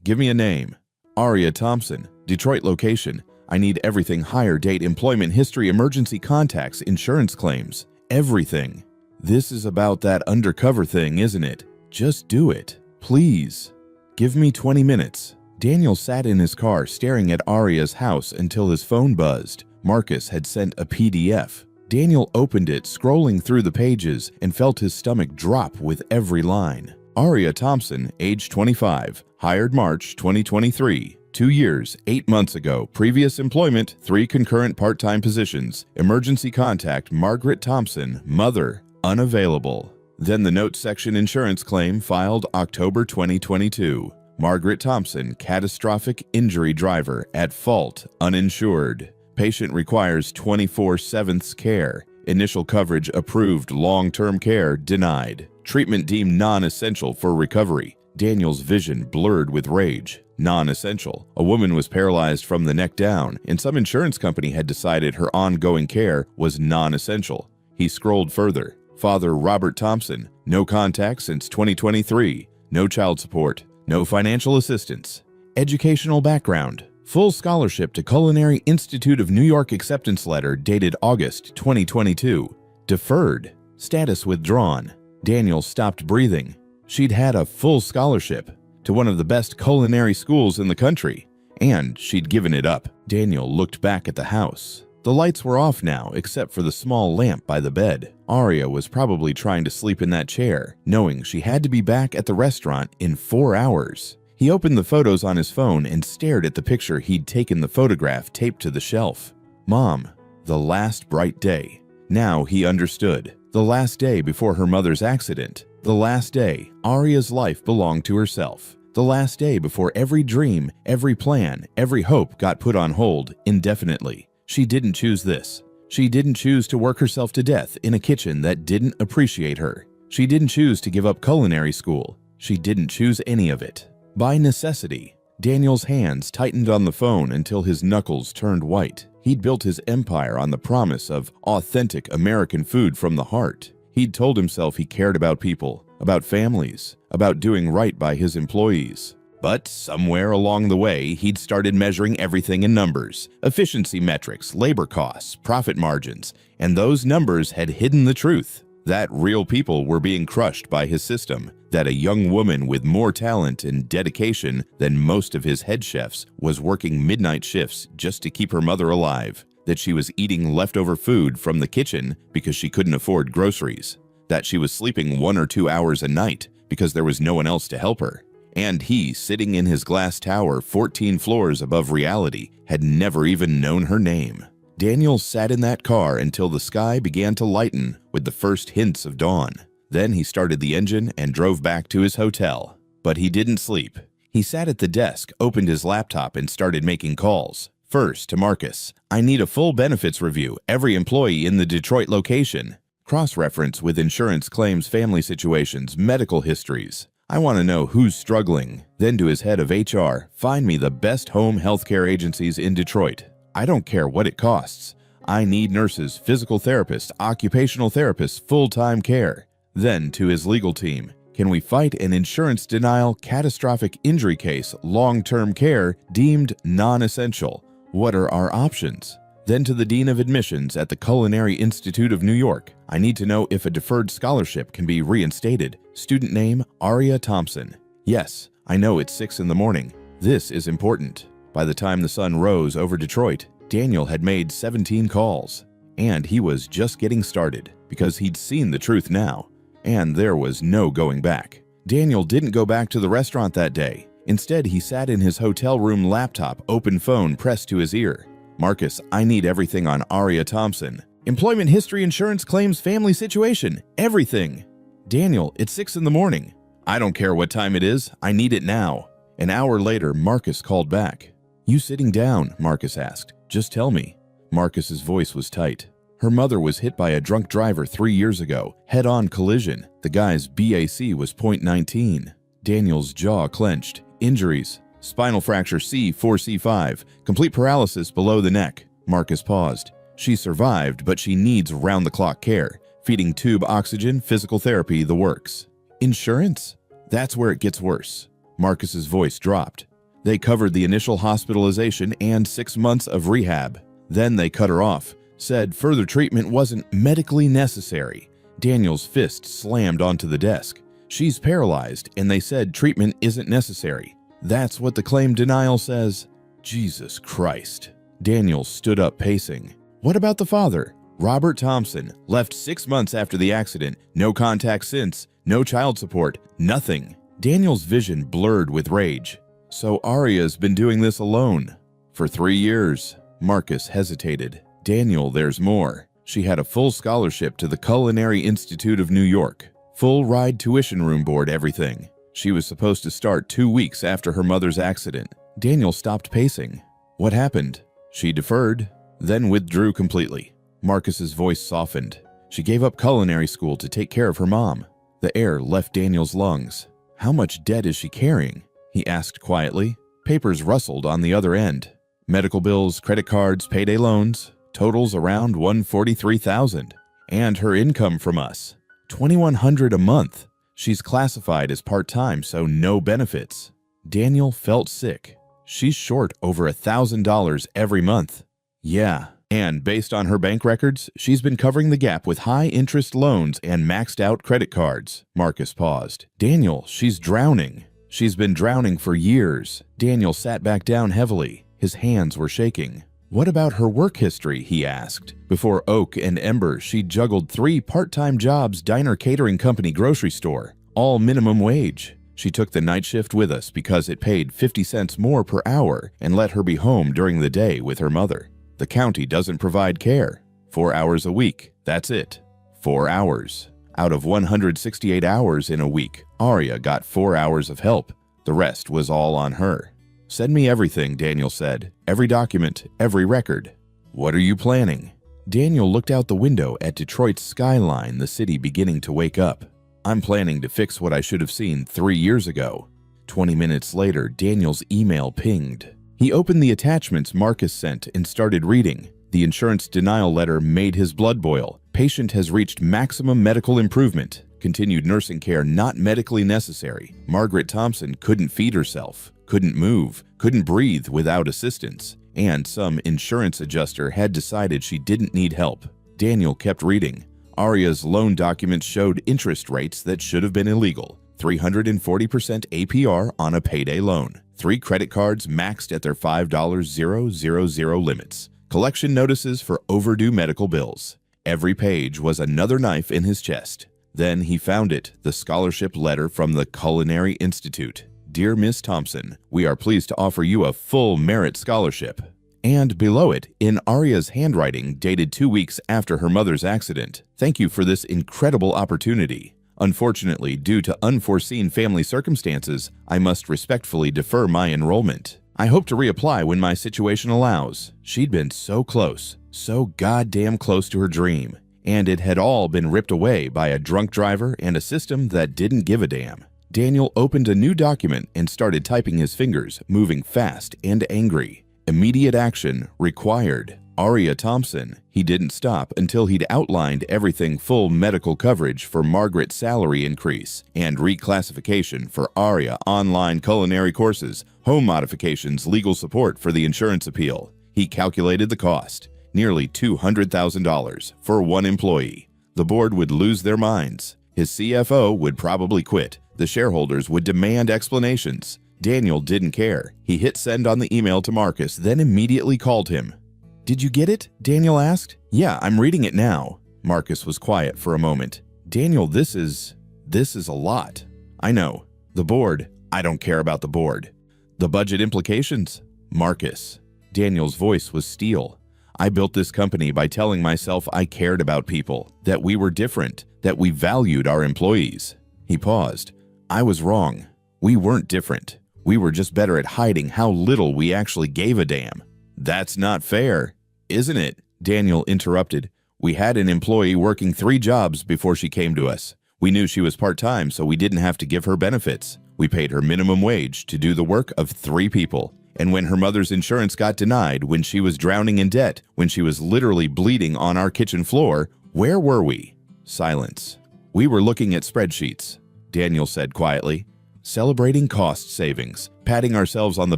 Give me a name." "Arya Thompson, Detroit location. I need everything: hire date, employment history, emergency contacts, insurance claims. Everything." "This is about that undercover thing, isn't it? Just do it. Please. Give me 20 minutes. Daniel sat in his car staring at Arya's house until his phone buzzed. Marcus had sent a PDF. Daniel opened it, scrolling through the pages, and felt his stomach drop with every line. Arya Thompson, age 25, hired March 2023, 2 years, 8 months ago, previous employment, 3 concurrent part-time positions, emergency contact, Margaret Thompson, mother, unavailable. Then the note section: insurance claim filed October 2022. Margaret Thompson, catastrophic injury driver, at fault, uninsured. Patient requires 24/7 care. Initial coverage approved. Long-term care denied. Treatment deemed non-essential for recovery. Daniel's vision blurred with rage. Non-essential. A woman was paralyzed from the neck down, and some insurance company had decided her ongoing care was non-essential. He scrolled further. Father Robert Thompson, no contact since 2023. No child support. No financial assistance. Educational background: full scholarship to Culinary Institute of New York acceptance letter dated August 2022. Deferred. Status withdrawn. Daniel stopped breathing. She'd had a full scholarship to one of the best culinary schools in the country, and she'd given it up. Daniel looked back at the house. The lights were off now, except for the small lamp by the bed. Aria was probably trying to sleep in that chair, knowing she had to be back at the restaurant in 4 hours. He opened the photos on his phone and stared at the picture he'd taken the photograph taped to the shelf. Mom, the last bright day. Now he understood. The last day before her mother's accident. The last day Aria's life belonged to herself. The last day before every dream, every plan, every hope got put on hold indefinitely. She didn't choose this. She didn't choose to work herself to death in a kitchen that didn't appreciate her. She didn't choose to give up culinary school. She didn't choose any of it. By necessity, Daniel's hands tightened on the phone until his knuckles turned white. He'd built his empire on the promise of authentic American food from the heart. He'd told himself he cared about people, about families, about doing right by his employees. But somewhere along the way, he'd started measuring everything in numbers, efficiency metrics, labor costs, profit margins, and those numbers had hidden the truth. That real people were being crushed by his system, that a young woman with more talent and dedication than most of his head chefs was working midnight shifts just to keep her mother alive, that she was eating leftover food from the kitchen because she couldn't afford groceries, that she was sleeping 1 or 2 hours a night because there was no one else to help her. And he, sitting in his glass tower 14 floors above reality, had never even known her name. Daniel sat in that car until the sky began to lighten with the first hints of dawn. Then he started the engine and drove back to his hotel. But he didn't sleep. He sat at the desk, opened his laptop, and started making calls. First to Marcus. I need a full benefits review, every employee in the Detroit location. Cross-reference with insurance claims, family situations, medical histories. I want to know who's struggling. Then to his head of HR, find me the best home healthcare agencies in Detroit. I don't care what it costs. I need nurses, physical therapists, occupational therapists, full-time care. Then to his legal team, can we fight an insurance denial, catastrophic injury case, long-term care deemed non-essential? What are our options? Then to the Dean of Admissions at the Culinary Institute of New York. I need to know if a deferred scholarship can be reinstated. Student name, Aria Thompson. Yes, I know it's 6 in the morning. This is important. By the time the sun rose over Detroit, Daniel had made 17 calls. And he was just getting started because he'd seen the truth now. And there was no going back. Daniel didn't go back to the restaurant that day. Instead, he sat in his hotel room laptop, open phone pressed to his ear. Marcus, I need everything on Aria Thompson. Employment history, insurance claims, family situation, everything. Daniel, it's 6 in the morning. I don't care what time it is, I need it now. An hour later, Marcus called back. You sitting down? Marcus asked. Just tell me. Marcus's voice was tight. Her mother was hit by a drunk driver 3 years ago, head-on collision. The guy's BAC was .19. Daniel's jaw clenched. Injuries. Spinal fracture C4-C5, complete paralysis below the neck. Marcus paused. She survived, but she needs round-the-clock care. Feeding tube oxygen, physical therapy, the works. Insurance? That's where it gets worse. Marcus's voice dropped. They covered the initial hospitalization and 6 months of rehab. Then they cut her off, said further treatment wasn't medically necessary. Daniel's fist slammed onto the desk. She's paralyzed, and they said treatment isn't necessary. That's what the claim denial says. Jesus Christ. Daniel stood up pacing. What about the father? Robert Thompson left 6 months after the accident. No contact since. No child support. Nothing. Daniel's vision blurred with rage. So Aria's been doing this alone. For 3 years. Marcus hesitated. Daniel, there's more. She had a full scholarship to the Culinary Institute of New York. Full ride, tuition, room board, everything. She was supposed to start 2 weeks after her mother's accident. Daniel stopped pacing. What happened? She deferred, then withdrew completely. Marcus's voice softened. She gave up culinary school to take care of her mom. The air left Daniel's lungs. How much debt is she carrying? He asked quietly. Papers rustled on the other end. Medical bills, credit cards, payday loans. Totals around $143,000. And her income from us. $2,100 a month. She's classified as part-time, so no benefits. Daniel felt sick. She's short over $1,000 every month. Yeah, and based on her bank records, she's been covering the gap with high-interest loans and maxed-out credit cards. Marcus paused. Daniel, she's drowning. She's been drowning for years. Daniel sat back down heavily. His hands were shaking. What about her work history, he asked. Before Oak and Ember, she juggled 3 part-time jobs, diner, catering company, grocery store, all minimum wage. She took the night shift with us because it paid 50 cents more per hour and let her be home during the day with her mother. The county doesn't provide care. 4 hours a week, that's it. 4 hours. Out of 168 hours in a week, Arya got 4 hours of help. The rest was all on her. Send me everything, Daniel said. Every document, every record. What are you planning? Daniel looked out the window at Detroit's skyline, the city beginning to wake up. I'm planning to fix what I should have seen 3 years ago. 20 minutes later, Daniel's email pinged. He opened the attachments Marcus sent and started reading. The insurance denial letter made his blood boil. Patient has reached maximum medical improvement. Continued nursing care not medically necessary. Margaret Thompson couldn't feed herself, couldn't move, couldn't breathe without assistance, and some insurance adjuster had decided she didn't need help. Daniel kept reading. Arya's loan documents showed interest rates that should have been illegal. 340% APR on a payday loan. 3 credit cards maxed at their $5,000 limits. Collection notices for overdue medical bills. Every page was another knife in his chest. Then he found it, the scholarship letter from the Culinary Institute. Dear Miss Thompson, we are pleased to offer you a full merit scholarship. And below it, in Arya's handwriting, dated 2 weeks after her mother's accident, thank you for this incredible opportunity. Unfortunately, due to unforeseen family circumstances, I must respectfully defer my enrollment. I hope to reapply when my situation allows. She'd been so close, so goddamn close to her dream. And it had all been ripped away by a drunk driver and a system that didn't give a damn. Daniel opened a new document and started typing his fingers, moving fast and angry. Immediate action required. Arya Thompson. He didn't stop until he'd outlined everything: full medical coverage for Margaret's salary increase and reclassification for Arya, online culinary courses, home modifications, legal support for the insurance appeal. He calculated the cost. Nearly $200,000 for one employee. The board would lose their minds. His CFO would probably quit. The shareholders would demand explanations. Daniel didn't care. He hit send on the email to Marcus, then immediately called him. Did you get it? Daniel asked. Yeah, I'm reading it now. Marcus was quiet for a moment. Daniel, this is a lot. I know. The board. I don't care about the board. The budget implications? Marcus. Daniel's voice was steel. I built this company by telling myself I cared about people, that we were different, that we valued our employees. He paused. I was wrong. We weren't different. We were just better at hiding how little we actually gave a damn. That's not fair, isn't it? Daniel interrupted. We had an employee working 3 jobs before she came to us. We knew she was part-time, so we didn't have to give her benefits. We paid her minimum wage to do the work of 3 people. And when her mother's insurance got denied, when she was drowning in debt, when she was literally bleeding on our kitchen floor, where were we? Silence. We were looking at spreadsheets, Daniel said quietly, celebrating cost savings, patting ourselves on the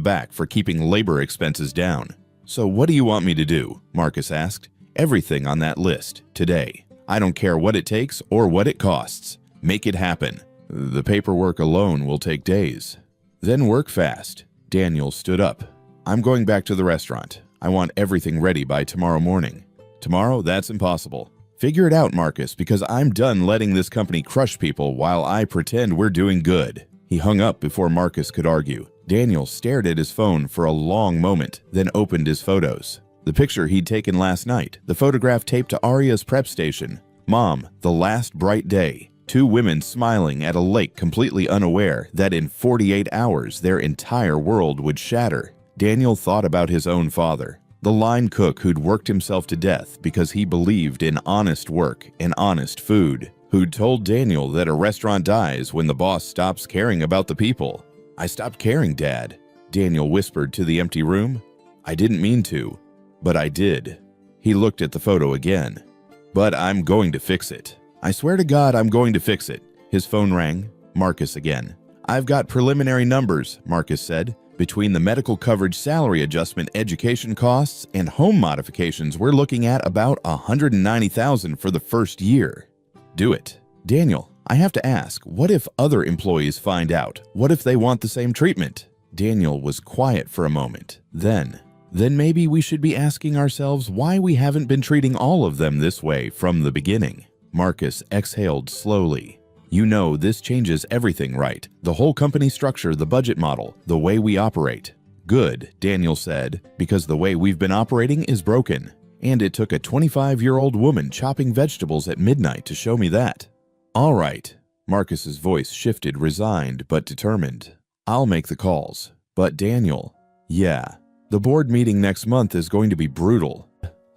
back for keeping labor expenses down. So what do you want me to do? Marcus asked. Everything on that list, today. I don't care what it takes or what it costs. Make it happen. The paperwork alone will take days. Then work fast. Daniel stood up. I'm going back to the restaurant. I want everything ready by tomorrow morning. Tomorrow? That's impossible. Figure it out, Marcus, because I'm done letting this company crush people while I pretend we're doing good. He hung up before Marcus could argue. Daniel stared at his phone for a long moment, then opened his photos. The picture he'd taken last night, the photograph taped to Arya's prep station. Mom, the last bright day. 2 women smiling at a lake, completely unaware that in 48 hours their entire world would shatter. Daniel thought about his own father, the line cook who'd worked himself to death because he believed in honest work and honest food, who'd told Daniel that a restaurant dies when the boss stops caring about the people. I stopped caring, Dad, Daniel whispered to the empty room. I didn't mean to, but I did. He looked at the photo again. But I'm going to fix it. I swear to God, I'm going to fix it. His phone rang. Marcus again. I've got preliminary numbers, Marcus said. Between the medical coverage, salary adjustment, education costs, and home modifications, we're looking at about $190,000 for the first year. Do it. Daniel, I have to ask, what if other employees find out? What if they want the same treatment? Daniel was quiet for a moment. Then Then maybe we should be asking ourselves why we haven't been treating all of them this way from the beginning. Marcus exhaled slowly. You know, this changes everything, right? The whole company structure, the budget model, the way we operate. Good, Daniel said, because the way we've been operating is broken. And it took a 25-year-old woman chopping vegetables at midnight to show me that. All right. Marcus's voice shifted, resigned but determined. I'll make the calls. But Daniel, yeah, the board meeting next month is going to be brutal.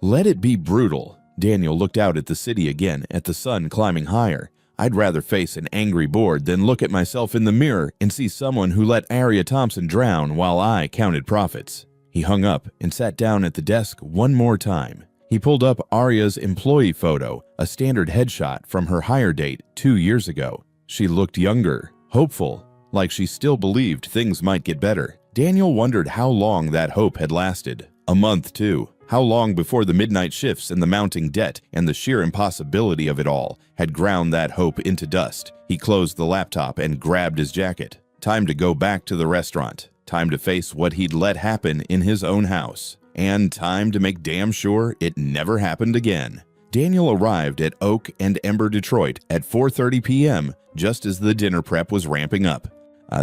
Let it be brutal. Daniel looked out at the city again, at the sun climbing higher. I'd rather face an angry board than look at myself in the mirror and see someone who let Aria Thompson drown while I counted profits. He hung up and sat down at the desk one more time. He pulled up Aria's employee photo, a standard headshot from her hire date 2 years ago. She looked younger, hopeful, like she still believed things might get better. Daniel wondered how long that hope had lasted. A month, too. How long before the midnight shifts and the mounting debt and the sheer impossibility of it all had ground that hope into dust. He closed the laptop and grabbed his jacket. Time to go back to the restaurant. Time to face what he'd let happen in his own house. And time to make damn sure it never happened again. Daniel arrived at Oak and Ember, Detroit at 4:30 p.m. just as the dinner prep was ramping up.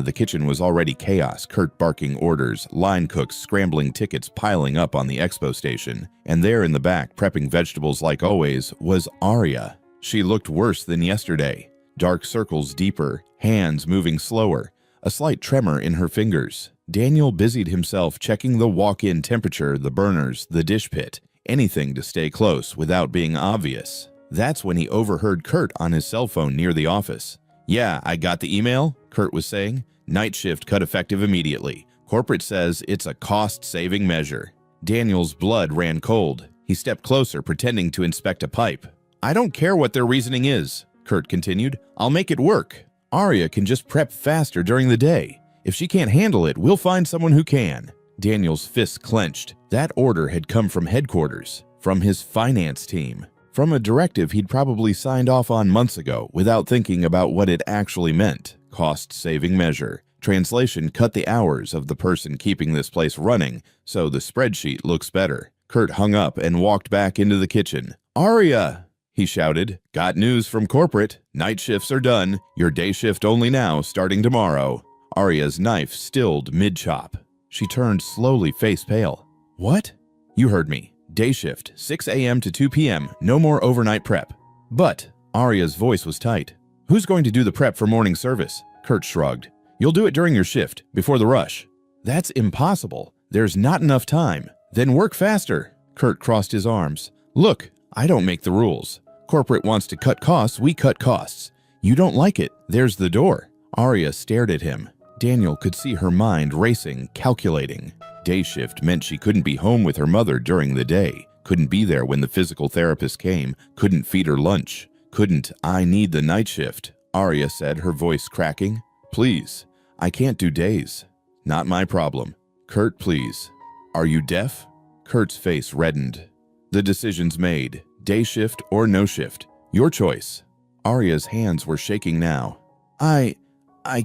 The kitchen was already chaos, Kurt barking orders, line cooks scrambling tickets piling up on the expo station. And there in the back, prepping vegetables like always, was Aria. She looked worse than yesterday. Dark circles deeper, hands moving slower, a slight tremor in her fingers. Daniel busied himself checking the walk-in temperature, the burners, the dish pit, anything to stay close without being obvious. That's when he overheard Kurt on his cell phone near the office. Yeah, I got the email, Kurt was saying. Night shift cut effective immediately. Corporate says it's a cost-saving measure. Daniel's blood ran cold. He stepped closer, pretending to inspect a pipe. I don't care what their reasoning is, Kurt continued. I'll make it work. Aria can just prep faster during the day. If she can't handle it, we'll find someone who can. Daniel's fists clenched. That order had come from headquarters, from his finance team. From a directive he'd probably signed off on months ago without thinking about what it actually meant. Cost-saving measure. Translation, cut the hours of the person keeping this place running so the spreadsheet looks better. Kurt hung up and walked back into the kitchen. Aria, he shouted. Got news from corporate. Night shifts are done. Your day shift only now, starting tomorrow. Aria's knife stilled mid-chop. She turned slowly, face pale. What? You heard me. Day shift, 6 a.m. to 2 p.m., no more overnight prep. But, Aria's voice was tight. Who's going to do the prep for morning service? Kurt shrugged. You'll do it during your shift, before the rush. That's impossible. There's not enough time. Then work faster. Kurt crossed his arms. Look, I don't make the rules. Corporate wants to cut costs, we cut costs. You don't like it, there's the door. Aria stared at him. Daniel could see her mind racing, calculating. Day shift meant she couldn't be home with her mother during the day, couldn't be there when the physical therapist came, couldn't feed her lunch. Couldn't I need the night shift, Aria said, her voice cracking. Please, I can't do days. Not my problem. Kurt, please. Are you deaf? Kurt's face reddened. The decision's made. Day shift or no shift. Your choice. Aria's hands were shaking now. I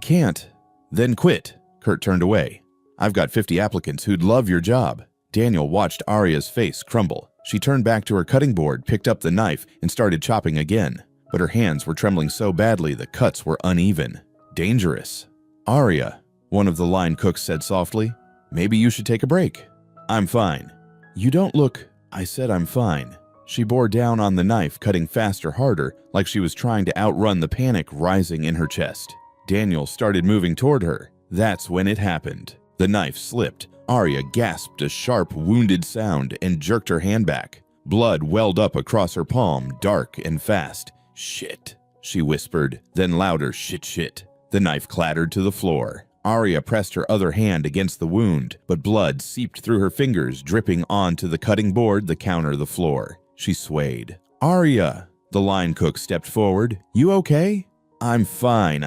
can't. Then quit. Kurt turned away. I've got 50 applicants who'd love your job. Daniel watched Aria's face crumble. She turned back to her cutting board, picked up the knife, and started chopping again. But her hands were trembling so badly the cuts were uneven. Dangerous. Aria, one of the line cooks said softly, maybe you should take a break. I'm fine. You don't look. I said I'm fine. She bore down on the knife, cutting faster, harder, like she was trying to outrun the panic rising in her chest. Daniel started moving toward her. That's when it happened. The knife slipped. Aria gasped a sharp, wounded sound and jerked her hand back. Blood welled up across her palm, dark and fast. Shit, she whispered, then louder, shit. The knife clattered to the floor. Aria pressed her other hand against the wound, but blood seeped through her fingers, dripping onto the cutting board, the counter, the floor. She swayed. Aria! The line cook stepped forward. You okay? I'm fine,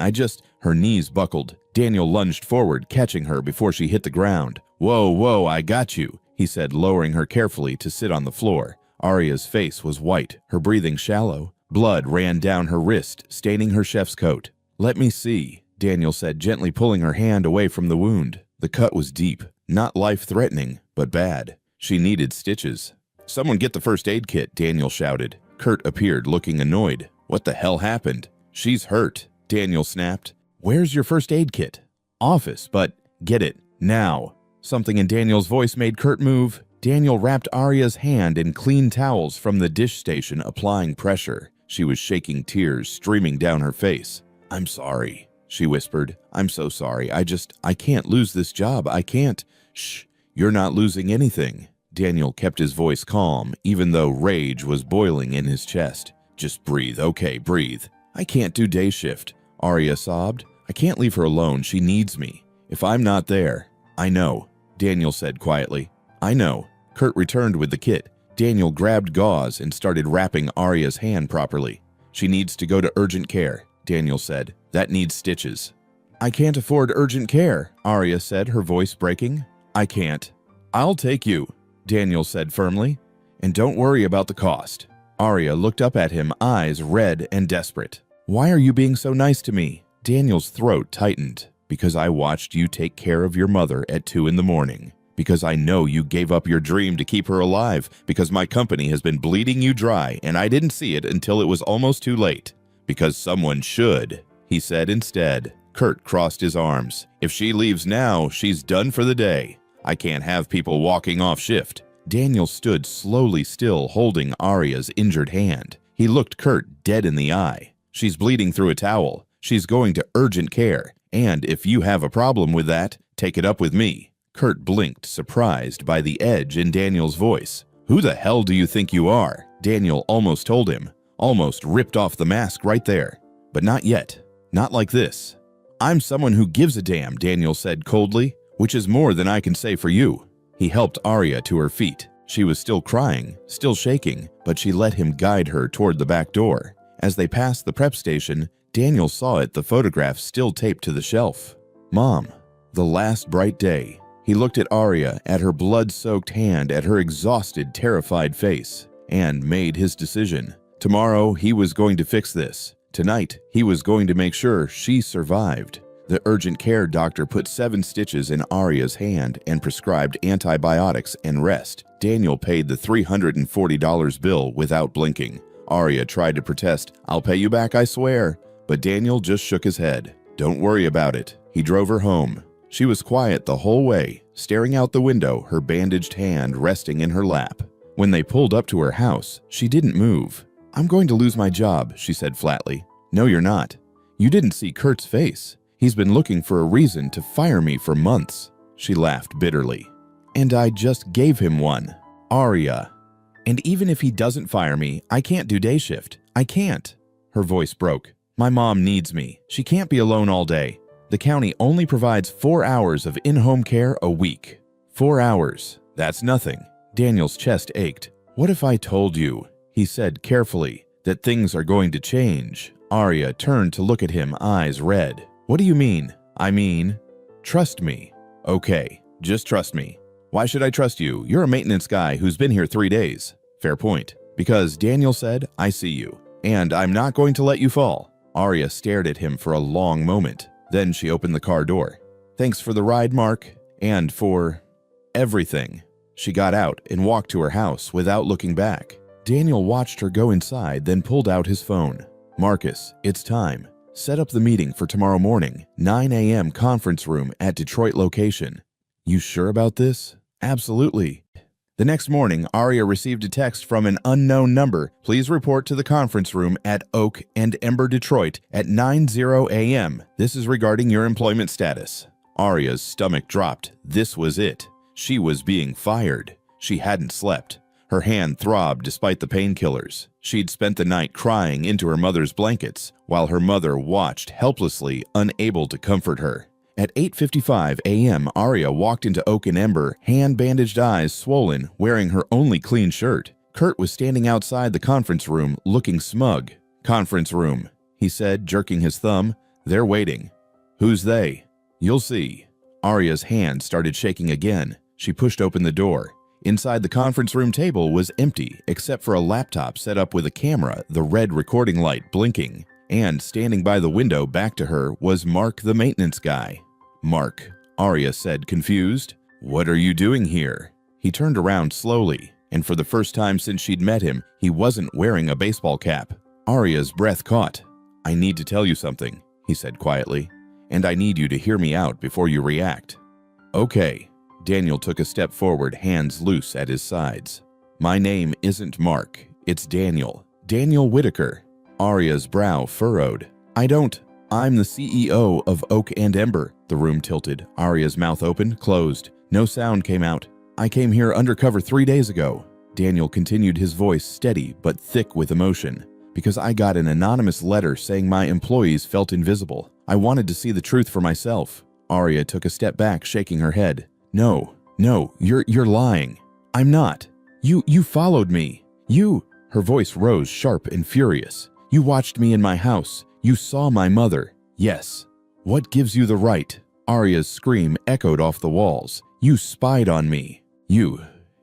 Her knees buckled. Daniel lunged forward, catching her before she hit the ground. Whoa, I got you, he said, lowering her carefully to sit on the floor. Aria's face was white, her breathing shallow. Blood ran down her wrist, staining her chef's coat. Let me see, Daniel said, gently pulling her hand away from the wound. The cut was deep. Not life-threatening, but bad. She needed stitches. "Someone get the first aid kit," Daniel shouted. Kurt appeared, looking annoyed. "What the hell happened?" "She's hurt," Daniel snapped. "Where's your first aid kit?" "Office, but get it, now." Something in Daniel's voice made Kurt move. Daniel wrapped Arya's hand in clean towels from the dish station, applying pressure. She was shaking, tears streaming down her face. "I'm sorry," she whispered. "I'm so sorry. I can't lose this job. I can't." "Shh, you're not losing anything." Daniel kept his voice calm, even though rage was boiling in his chest. "Just breathe, okay, breathe." "I can't do day shift," Arya sobbed. "I can't leave her alone. She needs me. If I'm not there." "I know," Daniel said quietly. "I know." Kurt returned with the kit. Daniel grabbed gauze and started wrapping Arya's hand properly. "She needs to go to urgent care," Daniel said. "That needs stitches." "I can't afford urgent care," Arya said, her voice breaking. "I can't." "I'll take you," Daniel said firmly. "And don't worry about the cost." Arya looked up at him, eyes red and desperate. "Why are you being so nice to me?" Daniel's throat tightened. "Because I watched you take care of your mother at 2 in the morning. Because I know you gave up your dream to keep her alive. Because my company has been bleeding you dry and I didn't see it until it was almost too late. Because someone should," he said instead. Kurt crossed his arms. "If she leaves now, she's done for the day. I can't have people walking off shift." Daniel stood slowly still, holding Arya's injured hand. He looked Kurt dead in the eye. "She's bleeding through a towel. She's going to urgent care. And if you have a problem with that, take it up with me." Kurt blinked, surprised by the edge in Daniel's voice. "Who the hell do you think you are?" Daniel almost told him. Almost ripped off the mask right there. But not yet. Not like this. "I'm someone who gives a damn," Daniel said coldly, "which is more than I can say for you." He helped Arya to her feet. She was still crying, still shaking, but she let him guide her toward the back door. As they passed the prep station, Daniel saw it, the photograph still taped to the shelf. Mom. The last bright day. He looked at Arya, at her blood-soaked hand, at her exhausted, terrified face, and made his decision. Tomorrow, he was going to fix this. Tonight, he was going to make sure she survived. The urgent care doctor put 7 stitches in Arya's hand and prescribed antibiotics and rest. Daniel paid the $340 bill without blinking. Arya tried to protest, "I'll pay you back, I swear." But Daniel just shook his head. "Don't worry about it." He drove her home. She was quiet the whole way, staring out the window, her bandaged hand resting in her lap. When they pulled up to her house, she didn't move. "I'm going to lose my job," she said flatly. "No, you're not. You didn't see Kurt's face. He's been looking for a reason to fire me for months." She laughed bitterly. "And I just gave him one." "Arya. And even if he doesn't fire me, I can't do day shift. I can't." Her voice broke. "My mom needs me. She can't be alone all day. The county only provides 4 hours of in-home care a week." 4 hours. That's nothing. Daniel's chest ached. "What if I told you," he said carefully, "that things are going to change?" Arya turned to look at him, eyes red. "What do you mean?" "I mean, trust me." "Okay, just trust me." "Why should I trust you? You're a maintenance guy who's been here 3 days." "Fair point." "Because Daniel said, I see you. And I'm not going to let you fall." Arya stared at him for a long moment. Then she opened the car door. "Thanks for the ride, Mark. And for everything." She got out and walked to her house without looking back. Daniel watched her go inside, then pulled out his phone. "Marcus, it's time. Set up the meeting for tomorrow morning, 9 a.m. conference room at Detroit location." "You sure about this?" "Absolutely." The next morning, Arya received a text from an unknown number. "Please report to the conference room at Oak and Ember, Detroit at 9:00 a.m. This is regarding your employment status." Arya's stomach dropped. This was it. She was being fired. She hadn't slept. Her hand throbbed despite the painkillers. She'd spent the night crying into her mother's blankets, while her mother watched helplessly, unable to comfort her. At 8:55 a.m., Arya walked into Oak and Ember, hand-bandaged, eyes swollen, wearing her only clean shirt. Kurt was standing outside the conference room, looking smug. "Conference room," he said, jerking his thumb. "They're waiting." "Who's they?" "You'll see." Arya's hand started shaking again. She pushed open the door. Inside the conference room table was empty, except for a laptop set up with a camera, the red recording light blinking. And standing by the window back to her was Mark, the maintenance guy. "Mark," Arya said, confused. "What are you doing here?" He turned around slowly, and for the first time since she'd met him, he wasn't wearing a baseball cap. Arya's breath caught. "I need to tell you something," he said quietly, "and I need you to hear me out before you react." "Okay." Daniel took a step forward, hands loose at his sides. "My name isn't Mark. It's Daniel. Daniel Whitaker." Arya's brow furrowed. I'm the CEO of Oak and Ember." The room tilted. Arya's mouth opened, closed. No sound came out. "I came here undercover 3 days ago." Daniel continued, his voice steady but thick with emotion. "Because I got an anonymous letter saying my employees felt invisible. I wanted to see the truth for myself." Arya took a step back, shaking her head. No, you're lying." "I'm not. You followed me. Her voice rose sharp and furious. "You watched me in my house. You saw my mother." "Yes." "What gives you the right?" Arya's scream echoed off the walls. "You spied on me. You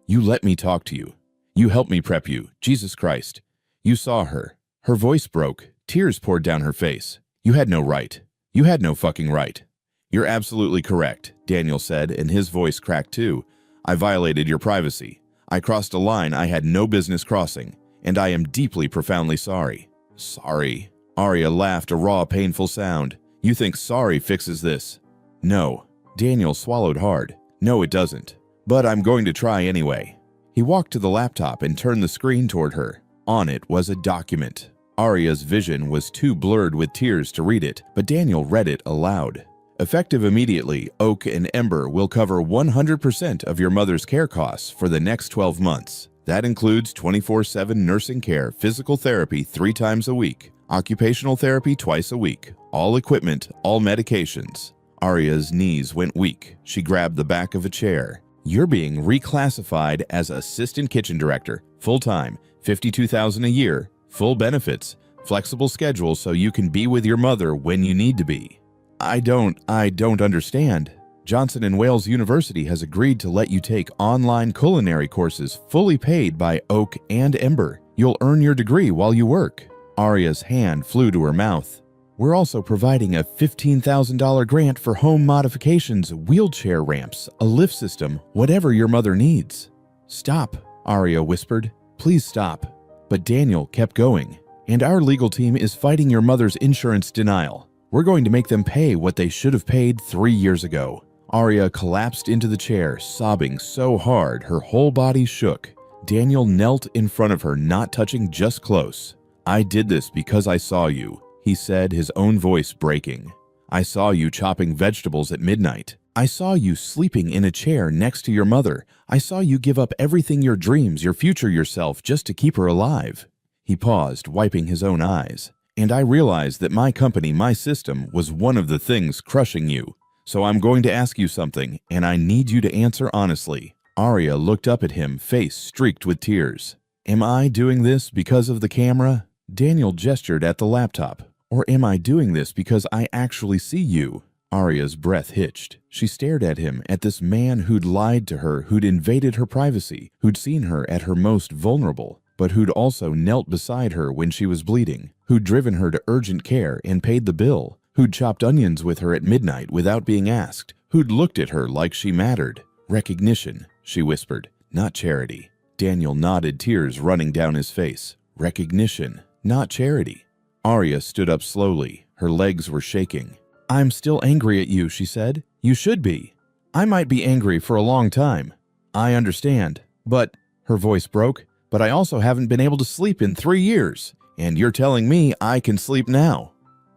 let me talk to you. You helped me prep you. Jesus Christ. You saw her." Her voice broke. Tears poured down her face. "You had no right. You had no fucking right." "You're absolutely correct," Daniel said, and his voice cracked too. "I violated your privacy. I crossed a line I had no business crossing, and I am deeply, profoundly sorry." "Sorry?" Arya laughed, a raw, painful sound. "You think sorry fixes this?" "No." Daniel swallowed hard. "No, it doesn't. But I'm going to try anyway." He walked to the laptop and turned the screen toward her. On it was a document. Arya's vision was too blurred with tears to read it, but Daniel read it aloud. "Effective immediately, Oak and Ember will cover 100% of your mother's care costs for the next 12 months. That includes 24/7 nursing care, physical therapy 3 times a week, occupational therapy twice a week, all equipment, all medications." Arya's knees went weak. She grabbed the back of a chair. "You're being reclassified as assistant kitchen director, full-time, $52,000 a year, full benefits, flexible schedule so you can be with your mother when you need to be." I don't understand. Johnson & Wales University has agreed to let you take online culinary courses fully paid by Oak and Ember. You'll earn your degree while you work." Arya's hand flew to her mouth. "We're also providing a $15,000 grant for home modifications, wheelchair ramps, a lift system, whatever your mother needs." "Stop," Arya whispered. "Please stop." But Daniel kept going. "And our legal team is fighting your mother's insurance denial. We're going to make them pay what they should have paid 3 years ago." Arya collapsed into the chair, sobbing so hard her whole body shook. Daniel knelt in front of her, not touching, just close. "I did this because I saw you," he said, his own voice breaking. "I saw you chopping vegetables at midnight. I saw you sleeping in a chair next to your mother. I saw you give up everything, your dreams, your future yourself, just to keep her alive." He paused, wiping his own eyes. "And I realized that my company, my system, was one of the things crushing you. So I'm going to ask you something, and I need you to answer honestly." Arya looked up at him, face streaked with tears. "Am I doing this because of the camera?" Daniel gestured at the laptop. "Or am I doing this because I actually see you?" Arya's breath hitched. She stared at him, at this man who'd lied to her, who'd invaded her privacy, who'd seen her at her most vulnerable, but who'd also knelt beside her when she was bleeding, who'd driven her to urgent care and paid the bill, who'd chopped onions with her at midnight without being asked, who'd looked at her like she mattered. "Recognition," she whispered, "not charity." Daniel nodded, tears running down his face. "Recognition, not charity." Arya stood up slowly. Her legs were shaking. "I'm still angry at you," she said. "You should be. I might be angry for a long time. I understand. But," her voice broke, "but I also haven't been able to sleep in 3 years. And you're telling me I can sleep now."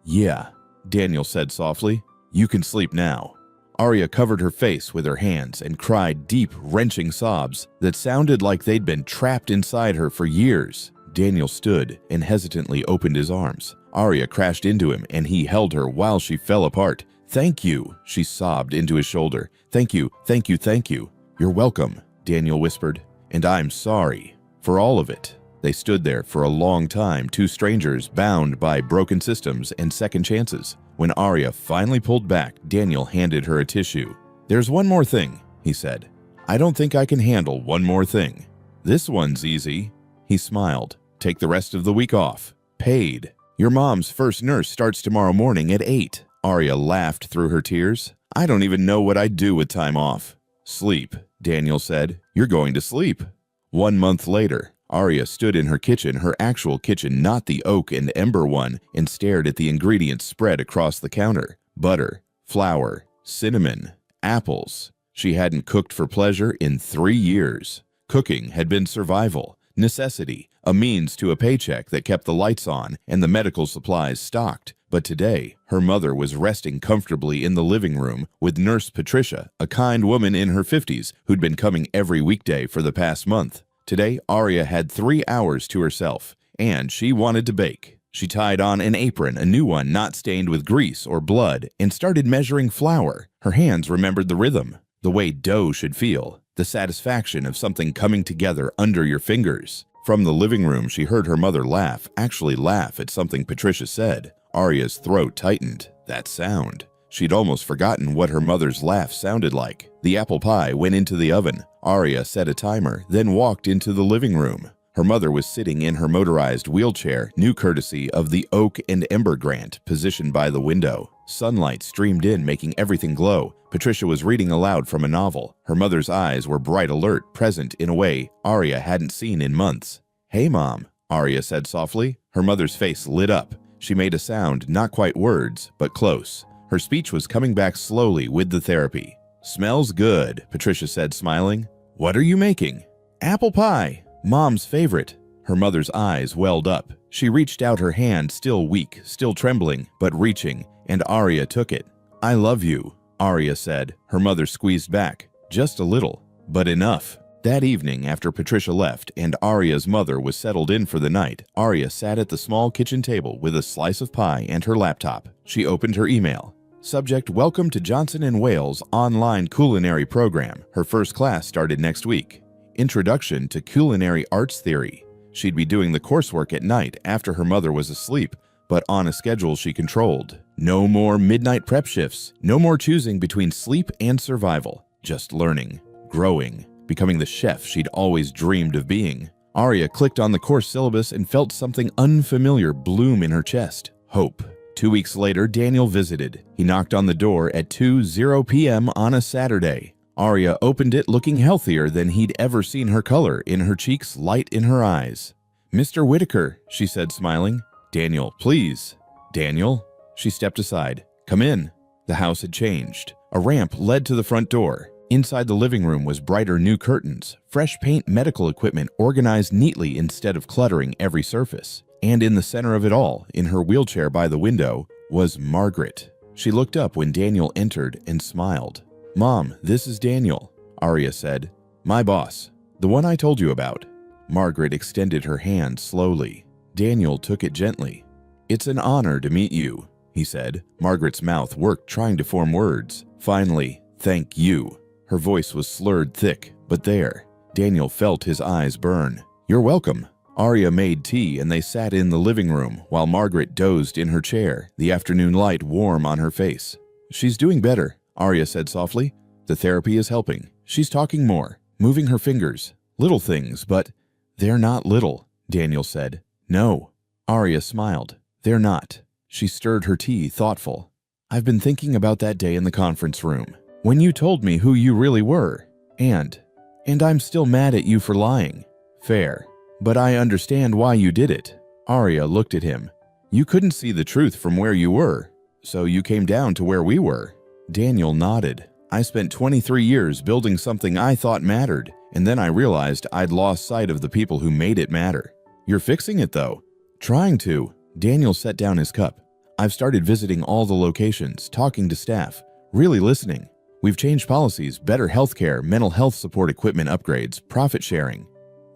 "Yeah," Daniel said softly. "You can sleep now." Arya covered her face with her hands and cried deep, wrenching sobs that sounded like they'd been trapped inside her for years. Daniel stood and hesitantly opened his arms. Arya crashed into him, and he held her while she fell apart. "Thank you," she sobbed into his shoulder. "Thank you, thank you, thank you." "You're welcome," Daniel whispered. "And I'm sorry for all of it." They stood there for a long time, two strangers bound by broken systems and second chances. When Arya finally pulled back, Daniel handed her a tissue. "There's one more thing," he said. "I don't think I can handle one more thing." "This one's easy." He smiled. "Take the rest of the week off. Paid. Your mom's first nurse starts tomorrow morning at 8. Arya laughed through her tears. "I don't even know what I'd do with time off." Sleep, Daniel said. You're going to sleep. 1 month later, Arya stood in her kitchen, her actual kitchen, not the oak and ember one, and stared at the ingredients spread across the counter. Butter, flour, cinnamon, apples. She hadn't cooked for pleasure in 3 years. Cooking had been survival, necessity, a means to a paycheck that kept the lights on and the medical supplies stocked. But today, her mother was resting comfortably in the living room with Nurse Patricia, a kind woman in her 50s who'd been coming every weekday for the past month. Today, Arya had 3 hours to herself, and she wanted to bake. She tied on an apron, a new one not stained with grease or blood, and started measuring flour. Her hands remembered the rhythm, the way dough should feel, the satisfaction of something coming together under your fingers. From the living room, she heard her mother laugh, actually laugh at something Patricia said. Arya's throat tightened. That sound. She'd almost forgotten what her mother's laugh sounded like. The apple pie went into the oven. Arya set a timer, then walked into the living room. Her mother was sitting in her motorized wheelchair, new courtesy of the oak and ember grant, positioned by the window. Sunlight streamed in, making everything glow. Patricia was reading aloud from a novel. Her mother's eyes were bright alert, present in a way Arya hadn't seen in months. "Hey, Mom," Arya said softly. Her mother's face lit up. She made a sound, not quite words, but close. Her speech was coming back slowly with the therapy. "Smells good," Patricia said, smiling. "What are you making?" "Apple pie, Mom's favorite." Her mother's eyes welled up. She reached out her hand, still weak, still trembling, but reaching, and Arya took it. "I love you," Arya said. Her mother squeezed back. Just a little, but enough. That evening, after Patricia left and Arya's mother was settled in for the night, Arya sat at the small kitchen table with a slice of pie and her laptop. She opened her email. Subject: Welcome to Johnson & Wales online culinary program. Her first class started next week. Introduction to Culinary Arts Theory. She'd be doing the coursework at night after her mother was asleep, but on a schedule she controlled. No more midnight prep shifts. No more choosing between sleep and survival. Just learning, growing, becoming the chef she'd always dreamed of being. Arya clicked on the course syllabus and felt something unfamiliar bloom in her chest. Hope. 2 weeks later, Daniel visited. He knocked on the door at 2:00 p.m. on a Saturday. Arya opened it looking healthier than he'd ever seen her, color in her cheeks, light in her eyes. "Mr. Whitaker," she said, smiling. "Daniel, please." "Daniel?" She stepped aside. "Come in." The house had changed. A ramp led to the front door. Inside the living room was brighter new curtains, fresh paint, medical equipment organized neatly instead of cluttering every surface. And in the center of it all, in her wheelchair by the window, was Margaret. She looked up when Daniel entered and smiled. "Mom, this is Daniel," Arya said. "My boss, the one I told you about." Margaret extended her hand slowly. Daniel took it gently. "It's an honor to meet you," he said. Margaret's mouth worked trying to form words. Finally, "Thank you." Her voice was slurred thick, but there. Daniel felt his eyes burn. "You're welcome." Arya made tea and they sat in the living room while Margaret dozed in her chair, the afternoon light warm on her face. "She's doing better," Arya said softly. "The therapy is helping. She's talking more, moving her fingers. Little things, but they're not little," Daniel said. "No." Arya smiled. "They're not." She stirred her tea, thoughtful. "I've been thinking about that day in the conference room, when you told me who you really were. And I'm still mad at you for lying." "Fair. But I understand why you did it." Arya looked at him. "You couldn't see the truth from where you were, so you came down to where we were." Daniel nodded. "I spent 23 years building something I thought mattered, and then I realized I'd lost sight of the people who made it matter." "You're fixing it, though." "Trying to." Daniel set down his cup. "I've started visiting all the locations, talking to staff, really listening. We've changed policies, better healthcare, mental health support equipment upgrades, profit sharing."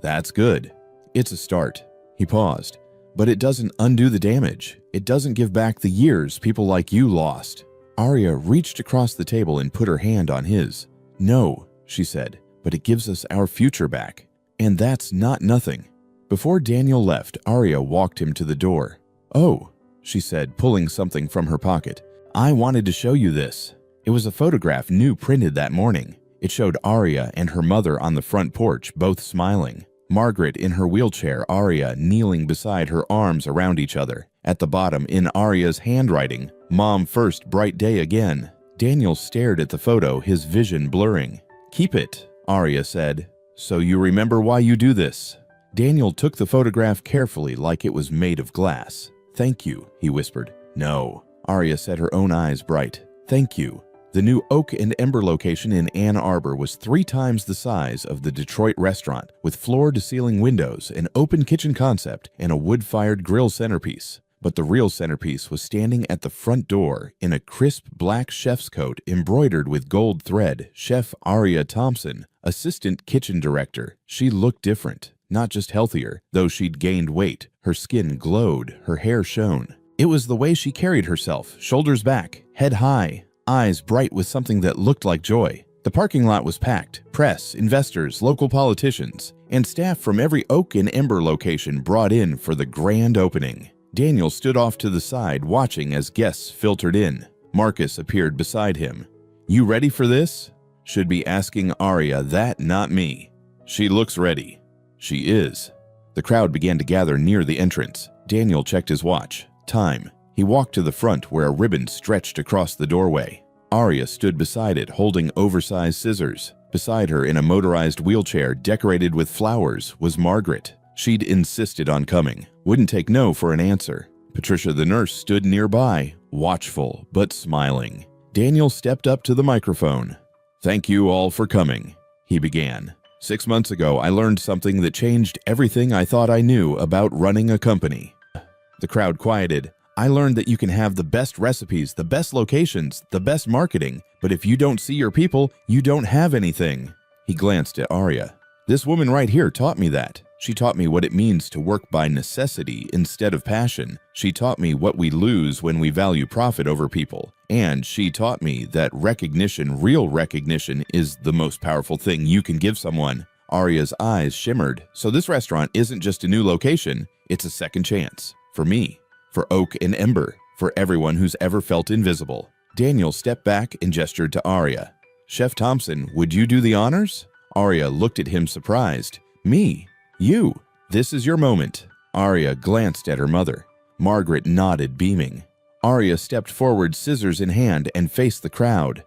"That's good." "It's a start." He paused. "But it doesn't undo the damage. It doesn't give back the years people like you lost." Arya reached across the table and put her hand on his. "No," she said, "but it gives us our future back. And that's not nothing." Before Daniel left, Arya walked him to the door. "Oh," she said, pulling something from her pocket. "I wanted to show you this." It was a photograph new printed that morning. It showed Arya and her mother on the front porch, both smiling. Margaret in her wheelchair, Arya kneeling beside her, arms around each other. At the bottom, in Arya's handwriting, "Mom first, bright day again." Daniel stared at the photo, his vision blurring. "Keep it," Arya said. "So you remember why you do this." Daniel took the photograph carefully like it was made of glass. "Thank you," he whispered. "No." Arya said, her own eyes bright. "Thank you." The new Oak and Ember location in Ann Arbor was 3 times the size of the Detroit restaurant, with floor-to-ceiling windows, an open kitchen concept, and a wood-fired grill centerpiece. But the real centerpiece was standing at the front door in a crisp black chef's coat embroidered with gold thread. Chef Arya Thompson, assistant kitchen director. She looked different, not just healthier, though she'd gained weight. Her skin glowed, her hair shone. It was the way she carried herself, shoulders back, head high, eyes bright with something that looked like joy. The parking lot was packed. Press, investors, local politicians, and staff from every Oak and Ember location brought in for the grand opening. Daniel stood off to the side, watching as guests filtered in. Marcus appeared beside him. "You ready for this?" Should be asking Arya that, not me. "She looks ready." "She is." The crowd began to gather near the entrance. Daniel checked his watch. Time. He walked to the front where a ribbon stretched across the doorway. Arya stood beside it, holding oversized scissors. Beside her, in a motorized wheelchair decorated with flowers, was Margaret. She'd insisted on coming, wouldn't take no for an answer. Patricia the nurse stood nearby, watchful but smiling. Daniel stepped up to the microphone. "Thank you all for coming," he began. "6 months ago, I learned something that changed everything I thought I knew about running a company." The crowd quieted. "I learned that you can have the best recipes, the best locations, the best marketing, but if you don't see your people, you don't have anything." He glanced at Arya. "This woman right here taught me that. She taught me what it means to work by necessity instead of passion. She taught me what we lose when we value profit over people. And she taught me that recognition, real recognition, is the most powerful thing you can give someone." Arya's eyes shimmered. "So this restaurant isn't just a new location, it's a second chance. For me, for Oak and Ember, for everyone who's ever felt invisible." Daniel stepped back and gestured to Arya. "Chef Thompson, would you do the honors?" Arya looked at him surprised. "Me? You? This is your moment." Arya glanced at her mother. Margaret nodded, beaming. Arya stepped forward, scissors in hand, and faced the crowd.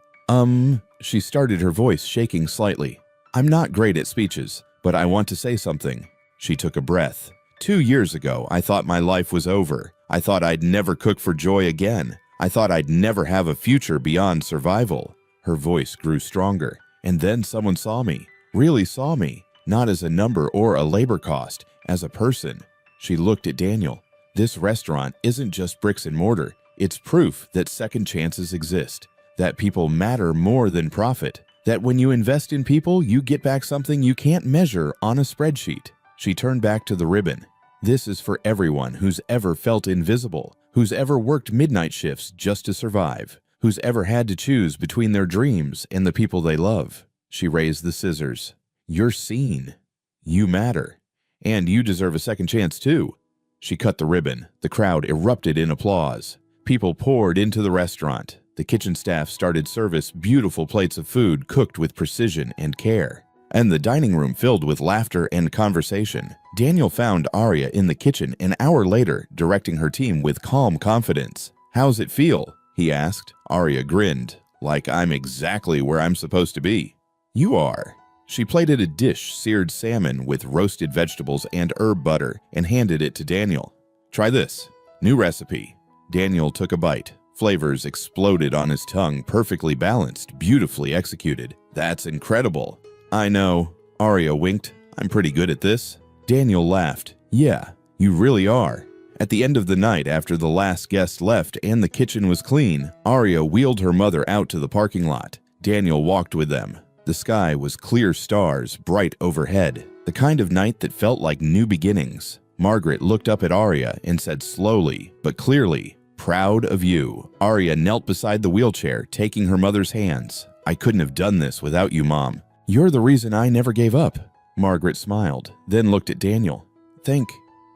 She started, her voice shaking slightly. "I'm not great at speeches, but I want to say something." She took a breath. 2 years ago, I thought my life was over. I thought I'd never cook for joy again. I thought I'd never have a future beyond survival." Her voice grew stronger. "And then someone saw me, really saw me. Not as a number or a labor cost, as a person." She looked at Daniel. "This restaurant isn't just bricks and mortar. It's proof that second chances exist, that people matter more than profit, that when you invest in people, you get back something you can't measure on a spreadsheet." She turned back to the ribbon. "This is for everyone who's ever felt invisible, who's ever worked midnight shifts just to survive, who's ever had to choose between their dreams and the people they love." She raised the scissors. "You're seen. You matter. And you deserve a second chance, too." She cut the ribbon. The crowd erupted in applause. People poured into the restaurant. The kitchen staff started service, beautiful plates of food cooked with precision and care. And the dining room filled with laughter and conversation. Daniel found Arya in the kitchen an hour later, directing her team with calm confidence. "How's it feel?" he asked. Arya grinned. "Like I'm exactly where I'm supposed to be." "You are." She plated a dish, seared salmon with roasted vegetables and herb butter, and handed it to Daniel. "Try this. New recipe." Daniel took a bite. Flavors exploded on his tongue, perfectly balanced, beautifully executed. "That's incredible." "I know." Arya winked. "I'm pretty good at this." Daniel laughed. "Yeah, you really are." At the end of the night, after the last guest left and the kitchen was clean, Arya wheeled her mother out to the parking lot. Daniel walked with them. The sky was clear stars, bright overhead, the kind of night that felt like new beginnings. Margaret looked up at Arya and said slowly, but clearly, "Proud of you." Arya knelt beside the wheelchair, taking her mother's hands. "I couldn't have done this without you, Mom. You're the reason I never gave up." Margaret smiled, then looked at Daniel. "Thank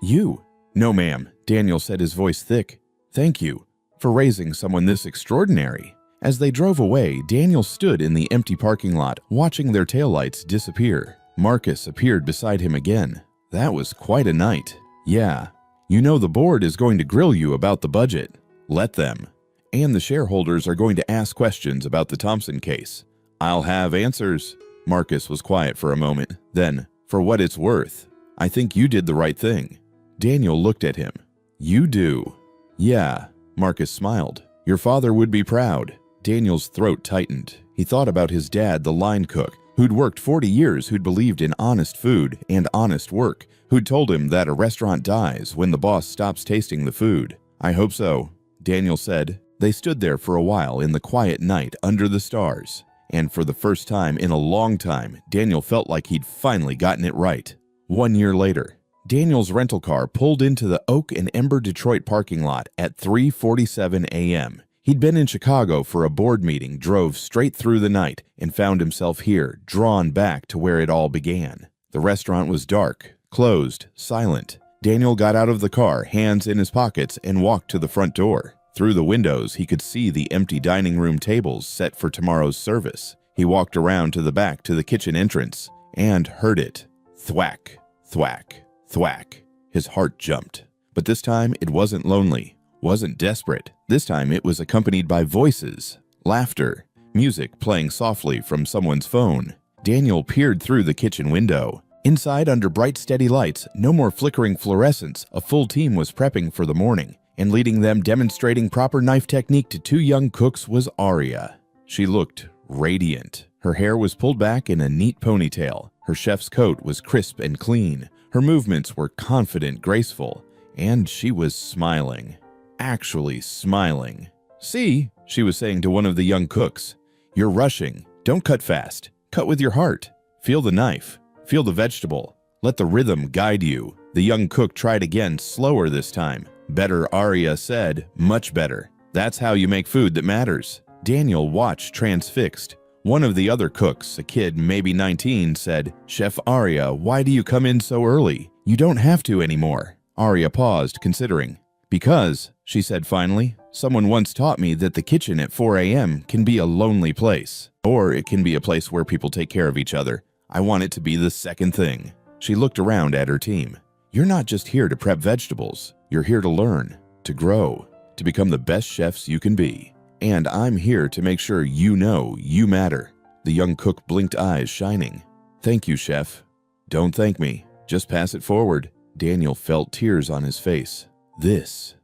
you." "No, ma'am," Daniel said, his voice thick. "Thank you for raising someone this extraordinary." As they drove away, Daniel stood in the empty parking lot, watching their taillights disappear. Marcus appeared beside him again. "That was quite a night." "Yeah. You know the board is going to grill you about the budget." "Let them. And the shareholders are going to ask questions about the Thompson case." "I'll have answers." Marcus was quiet for a moment. Then, for what it's worth, I think you did the right thing. Daniel looked at him. You do? Yeah, Marcus smiled. Your father would be proud. Daniel's throat tightened. He thought about his dad, the line cook, who'd worked 40 years, who'd believed in honest food and honest work, who'd told him that a restaurant dies when the boss stops tasting the food. I hope so, Daniel said. They stood there for a while in the quiet night under the stars. And for the first time in a long time, Daniel felt like he'd finally gotten it right. 1 year later, Daniel's rental car pulled into the Oak and Ember Detroit parking lot at 3:47 a.m. He'd been in Chicago for a board meeting, drove straight through the night, and found himself here, drawn back to where it all began. The restaurant was dark, closed, silent. Daniel got out of the car, hands in his pockets, and walked to the front door. Through the windows, he could see the empty dining room tables set for tomorrow's service. He walked around to the back to the kitchen entrance and heard it. Thwack, thwack, thwack. His heart jumped. But this time it wasn't lonely, wasn't desperate. This time it was accompanied by voices, laughter, music playing softly from someone's phone. Daniel peered through the kitchen window. Inside, under bright, steady lights, no more flickering fluorescence, a full team was prepping for the morning. And leading them, demonstrating proper knife technique to two young cooks, was Aria. She looked radiant. Her hair was pulled back in a neat ponytail. Her chef's coat was crisp and clean. Her movements were confident, graceful, and she was smiling. Actually smiling. See, she was saying to one of the young cooks, you're rushing. Don't cut fast. Cut with your heart. Feel the knife. Feel the vegetable. Let the rhythm guide you. The young cook tried again, slower this time. Better, Aria said. Much better. That's how you make food that matters. Daniel watched transfixed. One of the other cooks, a kid maybe 19, said, Chef Aria, why do you come in so early? You don't have to anymore. Aria paused, considering. Because, she said finally, someone once taught me that the kitchen at 4 a.m. can be a lonely place. Or it can be a place where people take care of each other. I want it to be the second thing. She looked around at her team. You're not just here to prep vegetables. You're here to learn, to grow, to become the best chefs you can be. And I'm here to make sure you know you matter. The young cook blinked, eyes shining. Thank you, chef. Don't thank me. Just pass it forward. Daniel felt tears on his face. This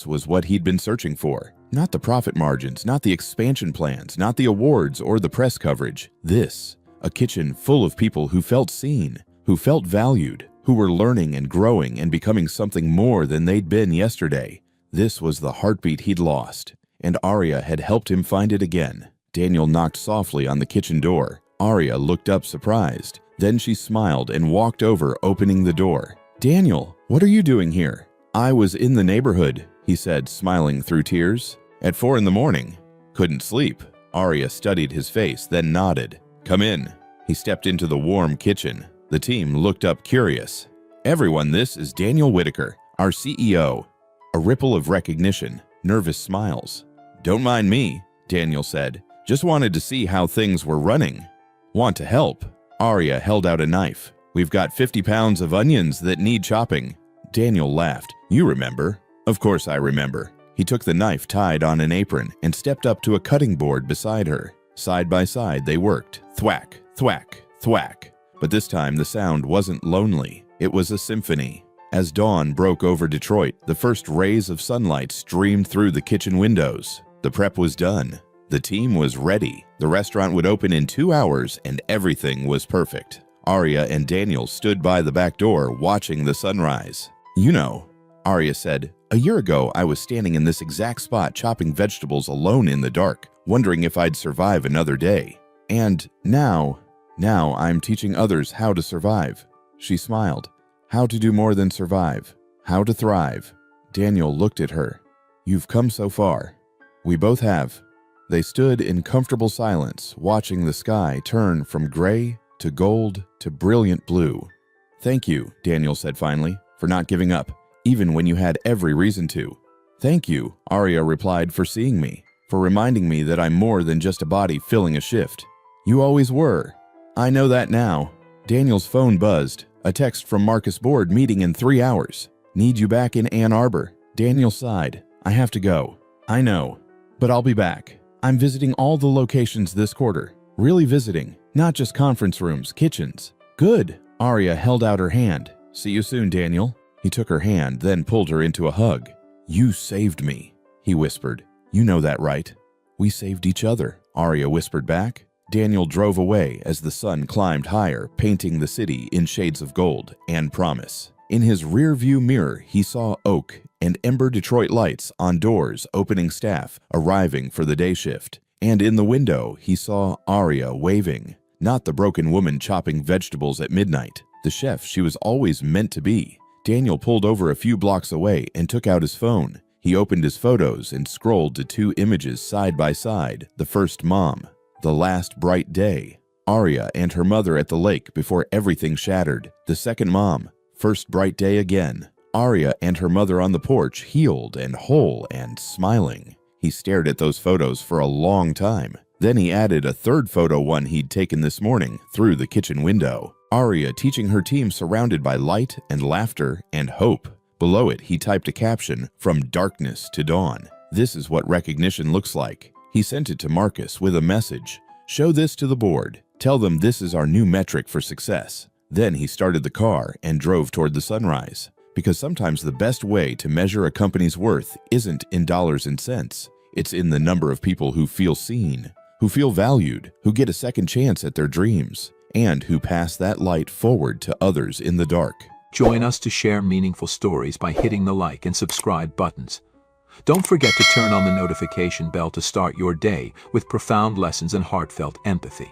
was what he'd been searching for. Not the profit margins, not the expansion plans, not the awards or the press coverage. This, a kitchen full of people who felt seen, who felt valued, who were learning and growing and becoming something more than they'd been yesterday. This was the heartbeat he'd lost, and Aria had helped him find it again. Daniel knocked softly on the kitchen door. Aria looked up surprised. Then she smiled and walked over, opening the door. Daniel, what are you doing here? I was in the neighborhood, he said, smiling through tears. At 4 a.m. Couldn't sleep. Aria studied his face, then nodded. Come in. He stepped into the warm kitchen. The team looked up curious. Everyone, this is Daniel Whitaker, our CEO. A ripple of recognition, nervous smiles. Don't mind me, Daniel said. Just wanted to see how things were running. Want to help? Aria held out a knife. We've got 50 pounds of onions that need chopping. Daniel laughed. You remember? Of course I remember. He took the knife tied on an apron and stepped up to a cutting board beside her. Side by side they worked. Thwack, thwack, thwack. But this time the sound wasn't lonely. It was a symphony. As dawn broke over Detroit, the first rays of sunlight streamed through the kitchen windows. The prep was done. The team was ready. The restaurant would open in 2 hours and everything was perfect. Aria and Daniel stood by the back door watching the sunrise. You know, Aria said, a year ago I was standing in this exact spot chopping vegetables alone in the dark, wondering if I'd survive another day. And now I'm teaching others how to survive. She smiled. How to do more than survive. How to thrive. Daniel looked at her. You've come so far. We both have. They stood in comfortable silence, watching the sky turn from gray to gold to brilliant blue. Thank you, Daniel said finally, for not giving up, even when you had every reason to. Thank you, Aria replied, for seeing me, for reminding me that I'm more than just a body filling a shift. You always were. I know that now. Daniel's phone buzzed. A text from Marcus Board, meeting in 3 hours. Need you back in Ann Arbor. Daniel sighed. I have to go. I know, but I'll be back. I'm visiting all the locations this quarter. Really visiting. Not just conference rooms, kitchens. Good. Arya held out her hand. See you soon, Daniel. He took her hand, then pulled her into a hug. You saved me, he whispered. You know that, right? We saved each other, Arya whispered back. Daniel drove away as the sun climbed higher, painting the city in shades of gold and promise. In his rear-view mirror, he saw Oak and Ember Detroit lights on doors, opening staff arriving for the day shift. And in the window, he saw Arya waving. Not the broken woman chopping vegetables at midnight, the chef she was always meant to be. Daniel pulled over a few blocks away and took out his phone. He opened his photos and scrolled to 2 images side by side. The first mom, the last bright day. Arya and her mother at the lake before everything shattered. The second mom, first bright day again. Arya and her mother on the porch, healed and whole and smiling. He stared at those photos for a long time. Then he added a third photo, one he'd taken this morning, through the kitchen window. Arya teaching her team surrounded by light and laughter and hope. Below it, he typed a caption, "From darkness to dawn." This is what recognition looks like. He sent it to Marcus with a message. Show this to the board. Tell them this is our new metric for success. Then he started the car and drove toward the sunrise. Because sometimes the best way to measure a company's worth isn't in dollars and cents. It's in the number of people who feel seen, who feel valued, who get a second chance at their dreams, and who pass that light forward to others in the dark. Join us to share meaningful stories by hitting the like and subscribe buttons. Don't forget to turn on the notification bell to start your day with profound lessons and heartfelt empathy.